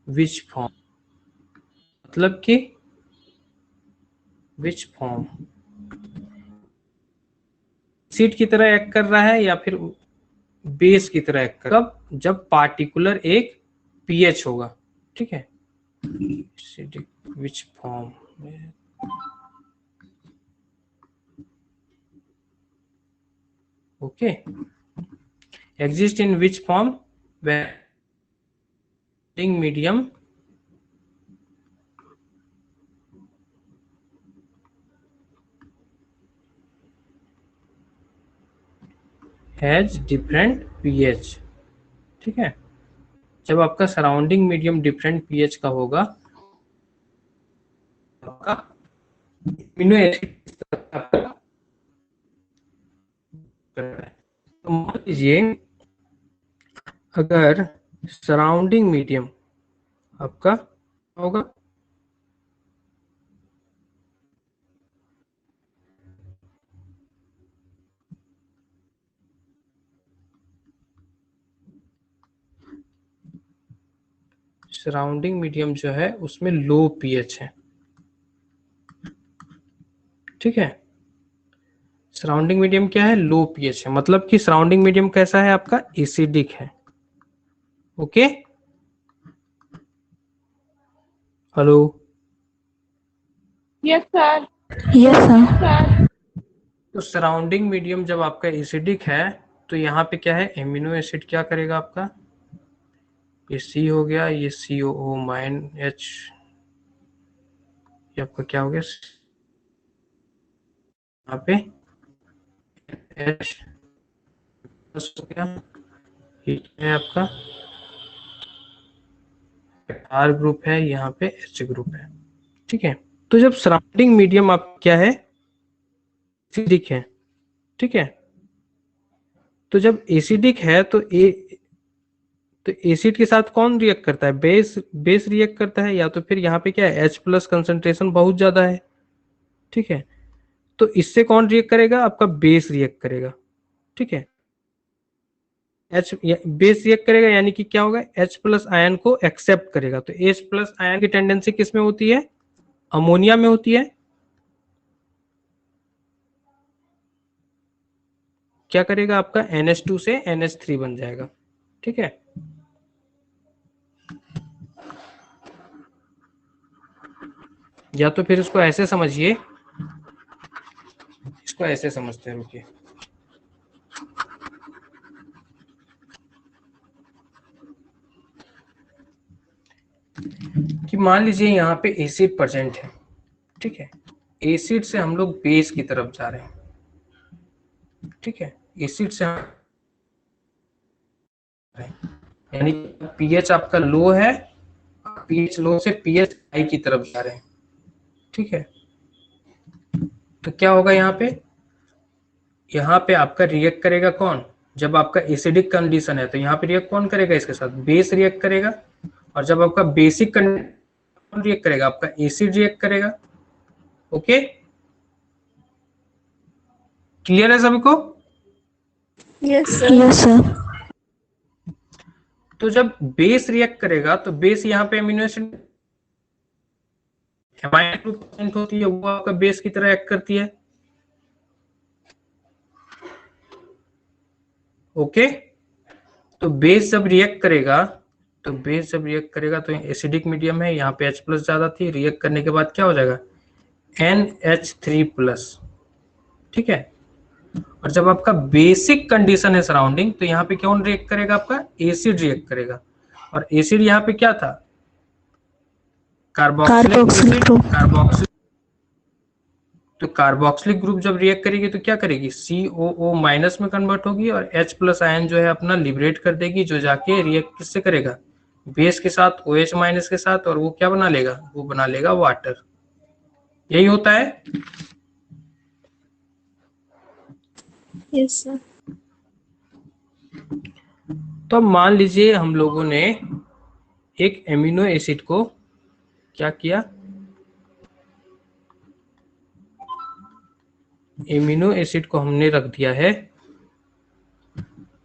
which form मतलब कि विच फॉर्म, एसिड की तरह एक्ट कर रहा है या फिर बेस की तरह एक्ट कर रहा है। कब? जब पार्टिकुलर एक पीएच होगा। ठीक है, which form, okay, exist in which form, waiting medium has different pH. ठीक है, जब आपका सराउंडिंग मीडियम डिफरेंट पीएच का होगा, आपका अमीनो एसिड तो मान लीजिए अगर सराउंडिंग मीडियम आपका होगा सराउंडिंग मीडियम जो है उसमें लो पीएच है। ठीक है, सराउंडिंग मीडियम क्या है, लो पीएच है, मतलब कि सराउंडिंग मीडियम कैसा है आपका, एसिडिक है। Okay, hello, yes sir. Yes sir. तो सराउंडिंग मीडियम जब आपका एसिडिक है तो यहाँ पे क्या है, एमिनो एसिड क्या करेगा आपका, ये सी हो गया, ये COO -H, ये आपका क्या हो गया यहाँ पे H प्लस हो गया, ये है आपका R ग्रुप है, यहाँ पे H ग्रुप है। ठीक है, तो जब सराउंडिंग मीडियम आप क्या है, एसिडिक है। ठीक है, तो जब एसिडिक है तो एसिड के साथ कौन रिएक्ट करता है, बेस रिएक्ट करता है, या तो फिर यहाँ पे क्या है, H+ कंसंट्रेशन बहुत ज्यादा है। ठीक है, तो इससे कौन रिएक्ट करेगा, आपका बेस रिएक्ट करेगा। ठीक है, बेस रिएक्ट करेगा यानी कि क्या होगा, H+ आयन को एक्सेप्ट करेगा। तो H+ आयन की टेंडेंसी किस में होती है, अमोनिया में होती है। क्या करेगा आपका, NH2 से NH3 बन जाएगा। ठीक है, या तो फिर इसको ऐसे समझिए, इसको ऐसे समझते हैं, रुकिए, कि मान लीजिए यहाँ पे एसिड प्रेजेंट है। ठीक है, एसिड से हम लोग बेस की तरफ जा रहे हैं। ठीक है, एसिड से यानी पीएच आपका लो है, पीएच लो से पीएच हाई की तरफ जा रहे हैं। ठीक है, तो क्या होगा यहाँ पे आपका रिएक्ट करेगा कौन, जब आपका एसिडिक कंडीशन है तो यहाँ पे रिएक्ट कौन करेगा, इसके साथ बेस रिएक्ट करेगा। और जब आपका बेसिक कौन रिएक्ट करेगा, आपका एसिड रिएक्ट करेगा। ओके, क्लियर है सभी को। Yes yes sir. तो जब बेस रिएक्ट करेगा तो बेस यहाँ पे amino acid amide group present होती है, वो आपका बेस की तरह एक्ट करती है। ओके, तो बेस जब रिएक्ट करेगा तो एसिडिक मीडियम है, यहाँ पे H+ ज्यादा थी, रिएक्ट करने के बाद क्या हो जाएगा, NH3+। ठीक है, और जब आपका बेसिक कंडीशन है सराउंडिंग, तो यहाँ पे कौन रिएक्ट करेगा, आपका एसिड रिएक्ट करेगा। और एसिड यहाँ पे क्या था, कार्बोक्सिलिक ग्रुप। तो कार्बोक्सिलिक ग्रुप जब रिएक्ट करेगी तो क्या करेगी, COO- में कन्वर्ट होगी और H+ आयन जो है अपना लिबरेट कर देगी, जो जाके रिएक्ट किससे करेगा, बेस के साथ, OH- के साथ, और वो क्या बना लेगा, वो बना लेगा वाटर। यही होता है। Yes sir. तो अब मान लीजिए हम लोगों ने एक एमिनो एसिड को क्या किया, एमिनो एसिड को हमने रख दिया है,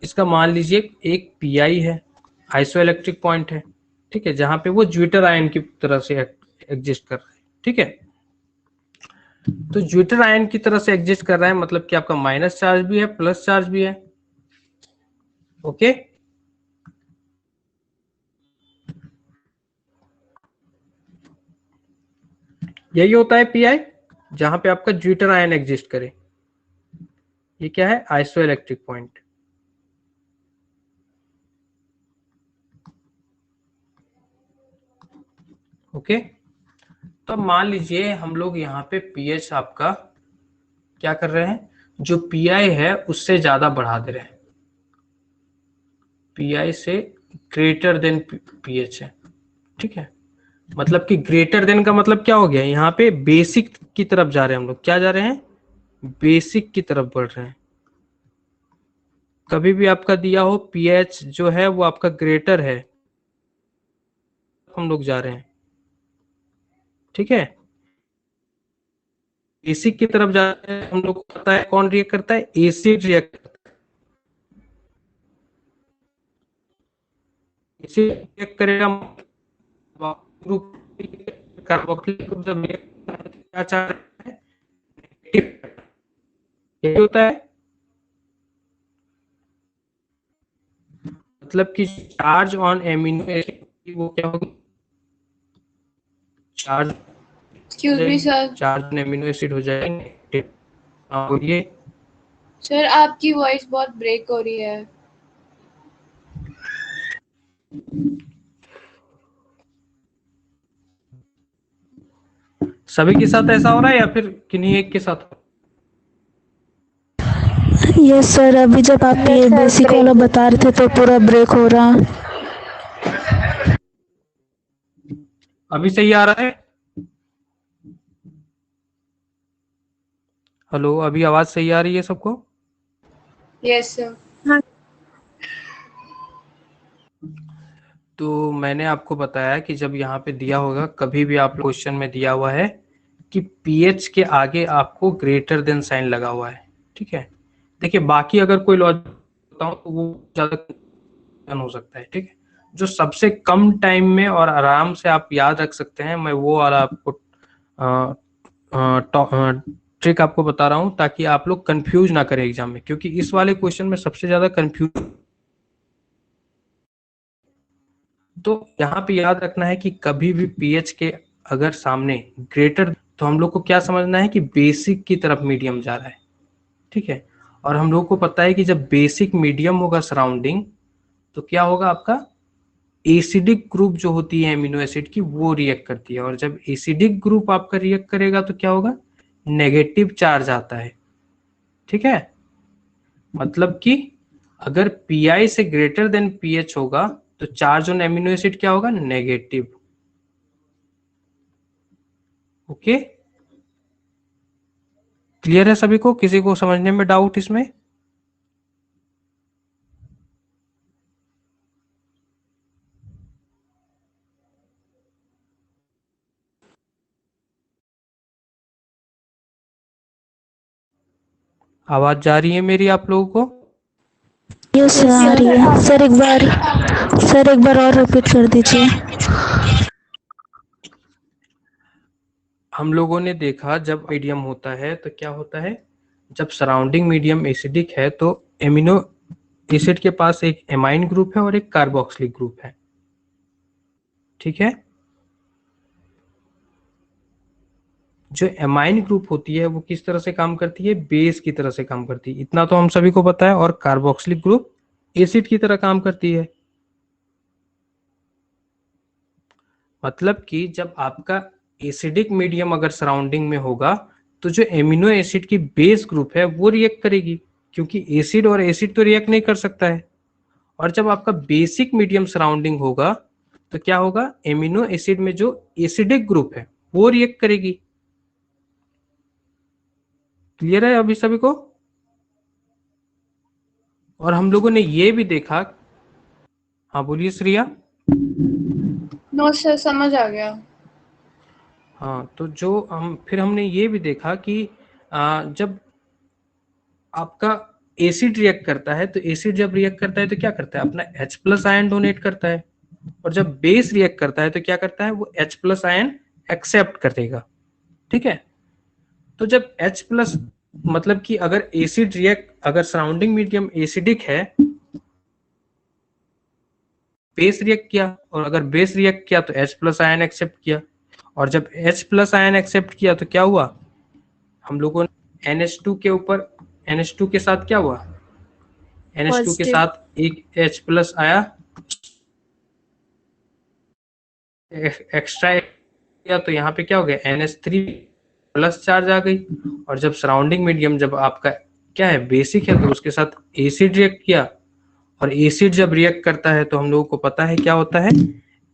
इसका मान लीजिए एक पीआई है, आइसोइलेक्ट्रिक पॉइंट है। ठीक है, जहां पे वो ज्विटर आयन की तरह से एग्जिस्ट कर रहा है। ठीक है, तो ज्विटर आयन की तरह से एग्जिस्ट कर रहा है, मतलब कि आपका माइनस चार्ज भी है, प्लस चार्ज भी है। ओके, यही होता है पीआई, जहां पे आपका ज्विटर आयन एग्जिस्ट करे। ये क्या है, आइसोइलेक्ट्रिक पॉइंट। ओके, तो अब मान लीजिए हम लोग यहाँ पे पीएच आपका क्या कर रहे हैं, जो पीआई है उससे ज्यादा बढ़ा दे रहे हैं, पीआई से ग्रेटर देन पीएच है, ठीक है। मतलब कि ग्रेटर देन का मतलब क्या हो गया, यहाँ पे बेसिक की तरफ जा रहे हैं हम लोग, क्या जा रहे हैं, बेसिक की तरफ बढ़ रहे हैं। कभी भी आपका दिया हो पीएच जो है वो आपका ग्रेटर है, हम लोग जा रहे हैं, ठीक है। बेसिक की तरफ जाते हैं, हम लोग को पता है कौन रिएक्ट करता है, एसिड रिएक्ट करता है। एसिड रिएक्ट करेगा, ग्रुप कार्बोक्सिलिक ग्रुप जब रिएक्ट करता है तो क्या चाह रहे हैं, ये होता है, मतलब कि चार्ज ऑन एमिनो एसिड वो क्या होगी, charge excuse me sir. Charge on amino acid हो जाएगा नेगेटिव। हाँ बोलिए। सर आपकी वॉइस बहुत ब्रेक हो रही है। सभी के साथ ऐसा हो रहा है या फिर किन्हीं एक के साथ? यस सर, अभी जब आप ये बेसिक वाला बता रहे थे तो पूरा ब्रेक हो रहा। अभी सही आ रहा है? हेलो, अभी आवाज सही आ रही है सबको? Yes sir. तो मैंने आपको बताया कि जब यहाँ पे दिया होगा, कभी भी आप क्वेश्चन में दिया हुआ है कि पीएच के आगे आपको ग्रेटर देन साइन लगा हुआ है, ठीक है। देखिए बाकी अगर कोई लॉजिक बताऊं तो वो ज्यादा हो सकता है, ठीक है। जो सबसे कम टाइम में और आराम से आप याद रख सकते हैं, मैं वो वाला आपको ट्रिक आपको बता रहा हूं ताकि आप लोग कंफ्यूज ना करें एग्जाम में, क्योंकि इस वाले क्वेश्चन में सबसे ज्यादा कंफ्यूज। तो यहाँ पे याद रखना है कि कभी भी पीएच के अगर सामने ग्रेटर, तो हम लोग को क्या समझना है कि बेसिक की तरफ मीडियम जा रहा है, ठीक है। और हम लोग को पता है कि जब बेसिक मीडियम होगा सराउंडिंग, तो क्या होगा, आपका एसिडिक ग्रुप जो होती है एमिनो एसिड की वो रिएक्ट करती है, और जब एसिडिक ग्रुप आपका रिएक्ट करेगा तो क्या होगा, नेगेटिव चार्ज आता है, ठीक है। मतलब कि अगर पीआई से ग्रेटर देन पीएच होगा तो चार्ज ऑन एमिनो एसिड क्या होगा, नेगेटिव। ओके, क्लियर है सभी को? किसी को समझने में डाउट इसमें? आवाज जा रही है मेरी आप लोगों को? यस सर, आ रही है। सर एक बार और रिपीट कर दीजिए। हम लोगों ने देखा जब मीडियम होता है तो क्या होता है, जब सराउंडिंग मीडियम एसिडिक है तो एमिनो एसिड के पास एक एमाइन ग्रुप है और एक कार्बोक्सिलिक ग्रुप है, ठीक है। जो एमाइन ग्रुप होती है वो किस तरह से काम करती है, बेस की तरह से काम करती है, इतना तो हम सभी को पता है। और कार्बोक्सिलिक ग्रुप एसिड की तरह काम करती है। मतलब कि जब आपका एसिडिक मीडियम अगर सराउंडिंग में होगा तो जो एमिनो एसिड की बेस ग्रुप है वो रिएक्ट करेगी, क्योंकि एसिड और एसिड तो रिएक्ट नहीं कर सकता है। और जब आपका बेसिक मीडियम सराउंडिंग होगा तो क्या होगा, एमिनो एसिड में जो एसिडिक ग्रुप है वो रिएक्ट करेगी। क्लियर है अभी सभी को? और हम लोगों ने ये भी देखा, हाँ बोलिए श्रिया। नो सर, समझ आ गया। हाँ, तो जो हमने ये भी देखा कि जब आपका एसिड रिएक्ट करता है तो एसिड जब रिएक्ट करता है तो क्या करता है, अपना H+ आयन डोनेट करता है। और जब बेस रिएक्ट करता है तो क्या करता है, वो H+ आयन एक्सेप्ट करेगा, ठीक है। तो जब H+ मतलब कि अगर एसिड रिएक्ट, अगर सराउंडिंग मीडियम एसिडिक है, बेस रिएक्ट किया, और अगर बेस रिएक्ट किया तो H+ आयन एक्सेप्ट किया, और जब H+ आयन एक्सेप्ट किया तो क्या हुआ, हम लोगों ने NH2 के ऊपर, NH2 के साथ क्या हुआ, NH2 के साथ एक H+ आया, एक्स्ट्रा या तो यहाँ पे क्या हो गया, NH3 प्लस चार्ज आ गई। और जब सराउंडिंग मीडियम जब आपका क्या है, बेसिक है, तो उसके साथ एसिड रिएक्ट किया, और एसिड जब रिएक्ट करता है तो हम लोगों को पता है क्या होता है,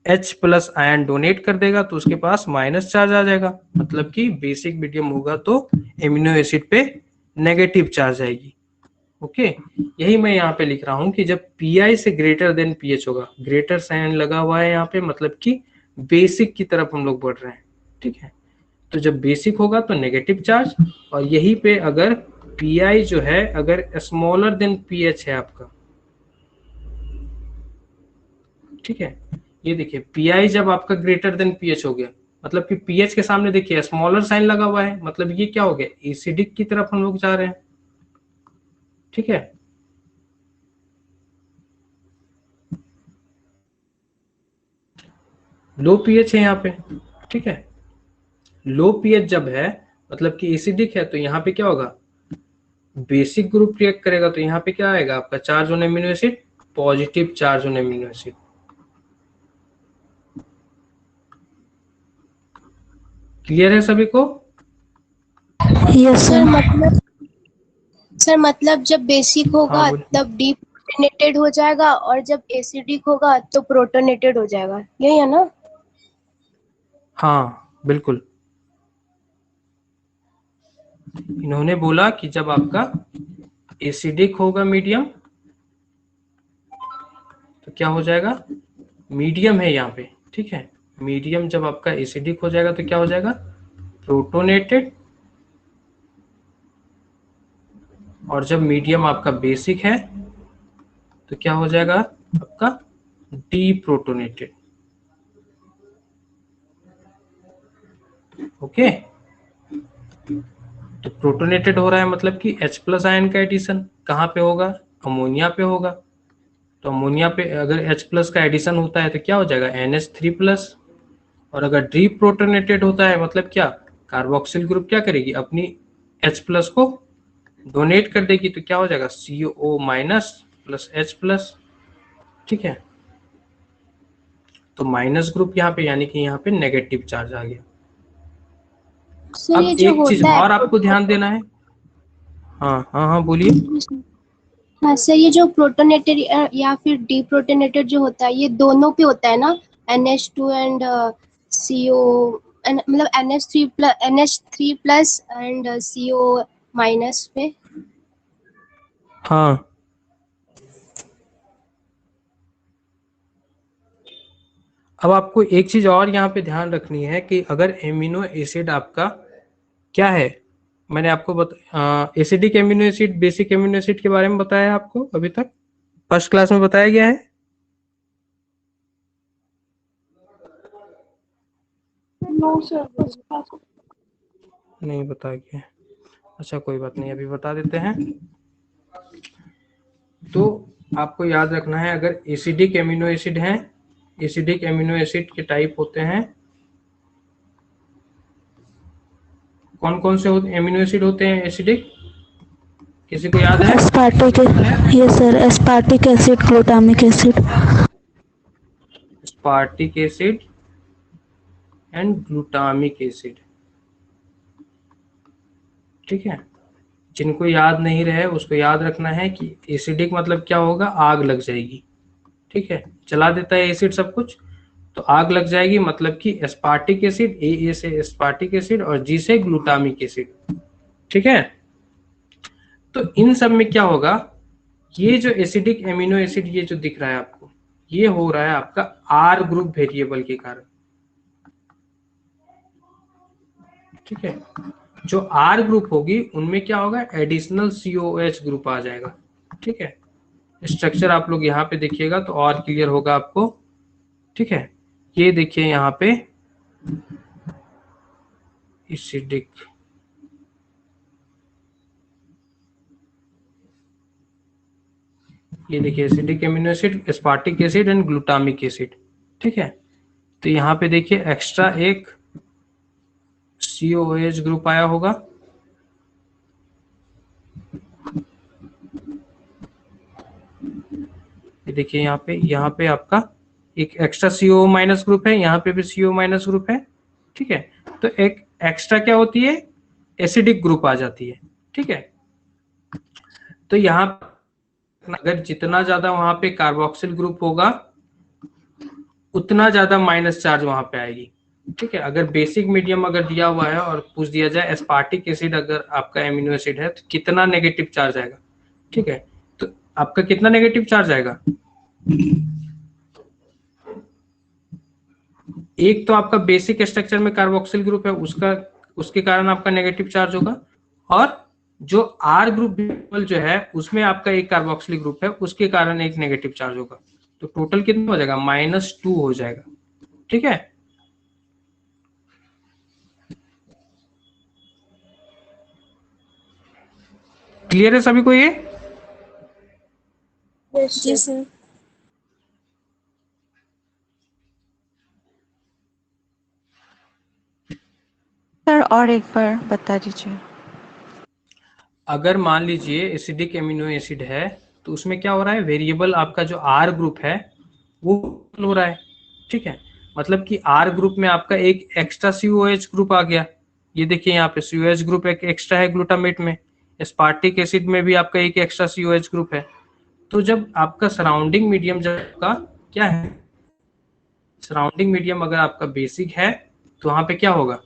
H प्लस आयन डोनेट कर देगा तो उसके पास माइनस चार्ज आ जाएगा, मतलब कि बेसिक मीडियम होगा तो एमिनो एसिड पे नेगेटिव चार्ज आएगी। ओके, यही मैं यहाँ पे लिख रहा हूँ कि जब Pi से ग्रेटर देन पीएच होगा, ग्रेटर साइन लगा हुआ है यहाँ पे, मतलब कि बेसिक की तरफ हम लोग बढ़ रहे हैं। ठीक है, तो जब बेसिक होगा तो नेगेटिव चार्ज, और यही पे अगर Pi जो है अगर स्मॉलर देन पीएच है आपका, ठीक है, ये देखिए Pi जब आपका ग्रेटर देन पीएच हो गया, मतलब कि पीएच के सामने देखिए स्मॉलर साइन लगा हुआ है, मतलब ये क्या हो गया, एसिडिक की तरफ हम लोग जा रहे हैं। ठीक है, लो पीएच है यहाँ पे। ठीक है, लो पीएच जब है मतलब कि एसिडिक है, तो यहाँ पे क्या होगा, बेसिक ग्रुप रिएक्ट करेगा, तो यहाँ पे क्या आएगा आपका charge on amino acid, positive charge on amino acid. Clear है सभी को? Yes sir sir. मतलब जब बेसिक होगा हाँ, बोलिए। तब डीप्रोटोनेटेड हो जाएगा और जब एसिडिक होगा तो प्रोटोनेटेड हो जाएगा, यही है ना? हाँ बिल्कुल, इन्होंने बोला कि जब आपका एसिडिक होगा मीडियम तो क्या हो जाएगा, मीडियम है यहाँ पे। ठीक है, मीडियम जब आपका एसिडिक हो जाएगा तो क्या हो जाएगा, प्रोटोनेटेड, और जब मीडियम आपका बेसिक है तो क्या हो जाएगा आपका डीप्रोटोनेटेड। ओके, तो प्रोटोनेटेड हो रहा है मतलब कि H प्लस आयन का एडिशन कहाँ पे होगा, अमोनिया पे होगा। तो अमोनिया पे अगर H प्लस का एडिशन होता है तो क्या हो जाएगा, NH3 प्लस, और अगर डीप्रोटोनेटेड होता है मतलब क्या, कार्बोक्सिल ग्रुप क्या करेगी, अपनी H प्लस को डोनेट कर देगी, तो क्या हो जाएगा CO minus plus H plus. ठीक है, तो माइनस ग्रुप यहाँ पे, यानी कि यहाँ पे नेगेटिव चार्ज आ गया। सर अब ये जो एक चीज होता है और आपको ध्यान देना है। हाँ हाँ हाँ बोलिए। हाँ सर, ये जो प्रोटोनेटेड या फिर डीप्रोटोनेटेड जो होता है ये दोनों पे होता है ना, NH2 एंड CO, मतलब NH3 plus and CO minus पे। हाँ, अब आपको एक चीज और यहाँ पे ध्यान रखनी है कि अगर एमिनो एसिड आपका क्या है, मैंने आपको acidic amino acid, basic amino acid के बारे में बताया आपको अभी तक, फर्स्ट क्लास में बताया गया है? No sir, first class. नहीं बताया गया। अच्छा कोई बात नहीं, अभी बता देते हैं। तो आपको याद रखना है, अगर एसिडिक एमिनो एसिड है, एसिडिक एमिनो एसिड के टाइप होते हैं, कौन कौन से एमिनो एसिड होते हैं एसिडिक, किसी को याद है? Aspartic, yes sir, aspartic acid, glutamic acid. Aspartic acid and glutamic acid. ठीक है, जिनको याद नहीं रहे उसको याद रखना है कि एसिडिक मतलब क्या होगा, आग लग जाएगी। ठीक है, जला देता है एसिड सब कुछ, तो आग लग जाएगी, मतलब कि एस्पार्टिक एसिड, ए से एस्पार्टिक एसिड और जी से ग्लूटामिक एसिड। ठीक है, तो इन सब में क्या होगा, ये जो एसिडिक एमिनो एसिड ये जो दिख रहा है आपको, ये हो रहा है आपका आर ग्रुप वेरिएबल के कारण। ठीक है, जो आर ग्रुप होगी उनमें क्या होगा, एडिशनल COH ग्रुप आ जाएगा। ठीक है, स्ट्रक्चर आप लोग यहाँ पे देखिएगा तो और क्लियर होगा आपको। ठीक है, ये देखिए यहाँ पे एसिडिक, ये देखिए acidic amino acid, aspartic acid and glutamic acid. ठीक है, तो यहाँ पे देखिए एक्स्ट्रा एक COH ग्रुप आया होगा। ये देखिए यहाँ पे आपका एक एक्स्ट्रा CO माइनस ग्रुप है, यहाँ पे भी CO माइनस ग्रुप है। ठीक है। तो एक एक्स्ट्रा क्या होती है, एसिडिक ग्रुप आ जाती है, ठीक है। तो यहाँ अगर जितना ज्यादा वहां पे कार्बोक्सिल ग्रुप होगा उतना ज्यादा माइनस चार्ज वहां पे आएगी, ठीक है। अगर बेसिक मीडियम अगर दिया हुआ है और पूछ दिया जाए एस्पार्टिक एसिड अगर आपका एमिनो एसिड है तो कितना नेगेटिव चार्ज आएगा, ठीक है। तो आपका कितना नेगेटिव चार्ज आएगा, एक तो आपका बेसिक स्ट्रक्चर में कार्बोक्सिल ग्रुप है उसके कारण आपका नेगेटिव चार्ज होगा, और जो आर ग्रुप जो है उसमें आपका एक कार्बोक्सिल ग्रुप है उसके कारण एक नेगेटिव चार्ज होगा। तो टोटल कितना हो जाएगा, -2 हो जाएगा, ठीक है। क्लियर है सभी को ये? जी सर। सर और एक बार बता दीजिए। अगर मान लीजिए एसिडिक एमिनो एसिड है तो उसमें क्या हो रहा है, वेरिएबल आपका जो आर ग्रुप है वो हो रहा है, ठीक है। मतलब कि आर ग्रुप में आपका एक एक्स्ट्रा COH ग्रुप आ गया, ये देखिए यहाँ पे COH ग्रुप एक एक्स्ट्रा है ग्लूटामेट में, एस्पार्टिक एसिड में भी आपका एक एक्स्ट्रा COH ग्रुप है। तो जब आपका सराउंडिंग मीडियम जब आपका क्या है, सराउंडिंग मीडियम अगर आपका बेसिक है तो वहां पे क्या होगा,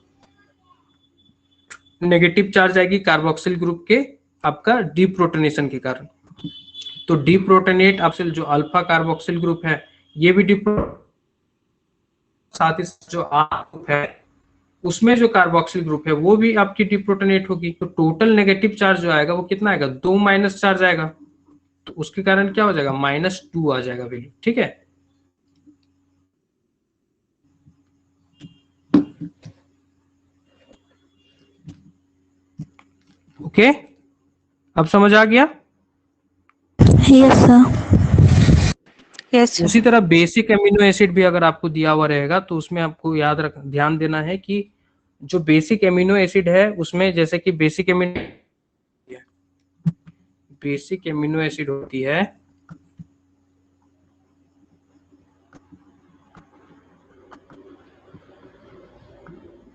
नेगेटिव चार्ज आएगी कार्बोक्सिल ग्रुप के आपका डीप्रोटोनेशन के कारण। तो डीप्रोटोनेट आपसे जो अल्फा कार्बोक्सिल ग्रुप है ये भी साथ ही जो आर ग्रुप है उसमें जो कार्बोक्सिल ग्रुप है वो भी आपकी डीप्रोटोनेट होगी। तो टोटल नेगेटिव चार्ज जो आएगा वो कितना आएगा, 2 माइनस चार्ज आएगा। तो उसके कारण क्या हो जाएगा, -2 आ जाएगा वैल्यू, ठीक है। ओके, अब समझ आ गया? Yes sir. यस उसी तरह बेसिक एमिनो एसिड भी अगर आपको दिया हुआ रहेगा तो उसमें आपको ध्यान देना है कि जो बेसिक एमिनो एसिड है उसमें जैसे कि बेसिक एमिनो एसिड होती है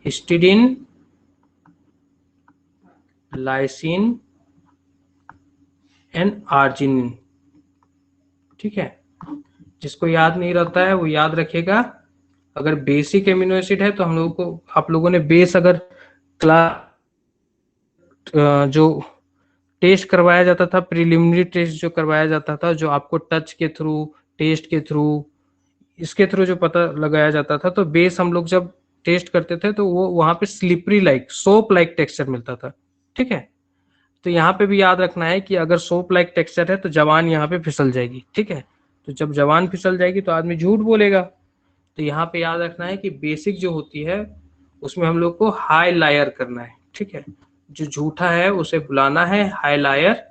हिस्टिडीन, लाइसिन एंड आर्जिनिन, ठीक है। जिसको याद नहीं रहता है वो याद रखेगा। अगर बेसिक एमिनो एसिड है तो हम लोगों को, आप लोगों ने बेस अगर क्लास जो टेस्ट करवाया जाता था, प्रिलिमिनरी टेस्ट जो करवाया जाता था, जो आपको टच के थ्रू, टेस्ट के थ्रू, इसके थ्रू जो पता लगाया जाता था, तो बेस हम लोग जब टेस्ट करते थे तो वो वहां पे slippery like, soap like texture मिलता था, ठीक है। तो यहाँ पे भी याद रखना है कि अगर सोप लाइक टेक्सचर है तो जवान यहाँ पे फिसल जाएगी, ठीक है। तो जब जवान फिसल जाएगी तो आदमी झूठ बोलेगा। तो यहाँ पे याद रखना है कि बेसिक जो होती है उसमें हम लोग को हाई लायर करना है, ठीक है। जो झूठा है उसे बुलाना है हाई लायर,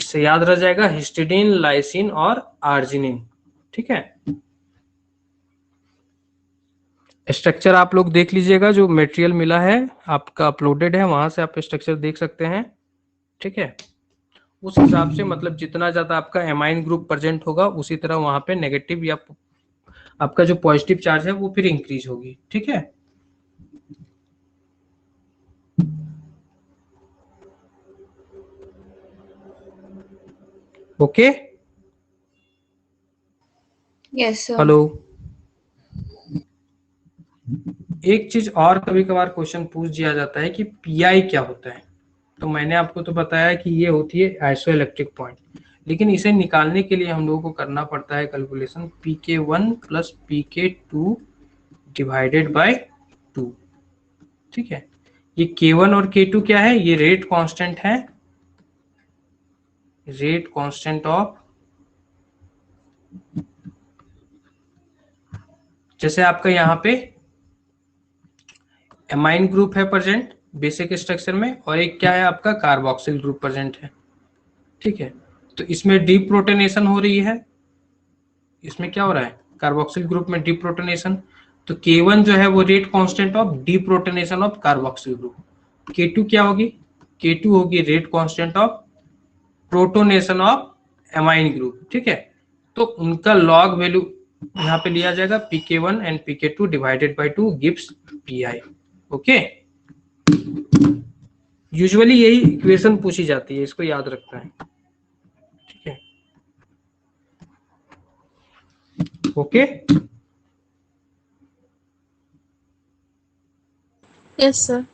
इससे याद रह जाएगा हिस्टिडीन, लाइसिन और आर्जिनिन, ठीक है। स्ट्रक्चर आप लोग देख लीजिएगा, जो मटेरियल मिला है आपका अपलोडेड है वहां से आप स्ट्रक्चर देख सकते हैं, ठीक है। उस हिसाब से मतलब जितना ज्यादा आपका एमाइन ग्रुप प्रेजेंट होगा उसी तरह वहां पे नेगेटिव या आपका जो पॉजिटिव चार्ज है वो फिर इंक्रीज होगी, ठीक है। Okay, yes sir. हेलो। एक चीज और कभी कभार क्वेश्चन पूछ दिया जाता है कि पीआई क्या होता है। तो मैंने आपको तो बताया कि ये होती है आइसोइलेक्ट्रिक पॉइंट, लेकिन इसे निकालने के लिए हम लोगों को करना पड़ता है calculation pk1 plus pk2 divided by 2, ठीक है। ये k1 और k2 क्या है, ये रेट कांस्टेंट है, रेट कांस्टेंट ऑफ, जैसे आपका यहाँ पे एमाइन ग्रुप है प्रेजेंट बेसिक स्ट्रक्चर में और एक क्या है आपका कार्बोक्सिल ग्रुप प्रेजेंट है, ठीक है। तो इसमें डीप्रोटोनेशन हो रही है, इसमें क्या हो रहा है कार्बोक्सिल ग्रुप में डीप्रोटोनेशन। तो K1 जो है वो rate constant of deprotonation of carboxyl group, K2 क्या होगी, K2 होगी rate constant of protonation of amine group, ठीक है। तो उनका लॉग वैल्यू यहाँ पे लिया जाएगा pk1 and pk2 divided by 2 gives pi। Okay, usually यही इक्वेशन पूछी जाती है, इसको याद रखना है। ठीक है, ओके। Yes sir.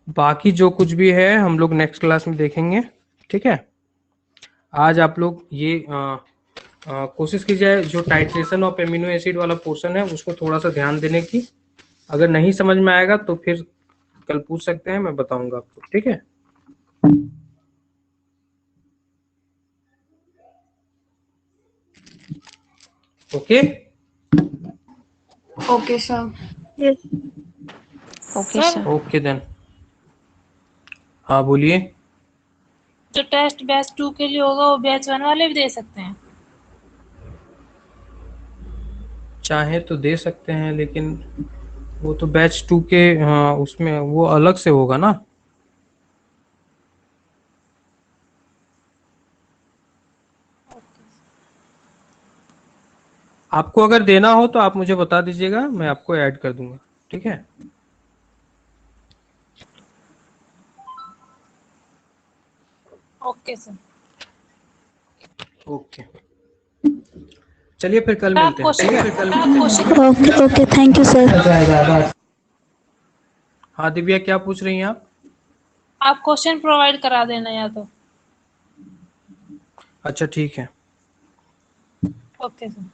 बाकी जो कुछ भी है हम लोग नेक्स्ट क्लास में देखेंगे। ठीक है, आज आप लोग ये कोशिश कीजिए जो टाइट्रेशन ऑफ एमिनो एसिड वाला पोर्शन है उसको थोड़ा सा ध्यान देने की। अगर नहीं समझ में आएगा तो फिर कल पूछ सकते हैं, मैं बताऊंगा आपको। ठीक है, okay okay sir. Yes okay sir. Sir. Okay then. हाँ बोलिए। जो टेस्ट बैच 2 के लिए होगा वो बैच 1 वाले भी दे सकते हैं? चाहे तो दे सकते हैं, लेकिन वो तो बैच 2 के, हाँ उसमें वो अलग से होगा ना। आपको अगर देना हो तो आप मुझे बता दीजिएगा, मैं आपको ऐड कर दूंगा। ठीक है, ओके सर। ओके चलिए फिर कल मिलते हैं। ठीक है, okay okay, thank you sir. हाँ दिव्या क्या पूछ रही हैं आप? आप क्वेश्चन प्रोवाइड करा देना या तो। अच्छा ठीक है। Okay sir.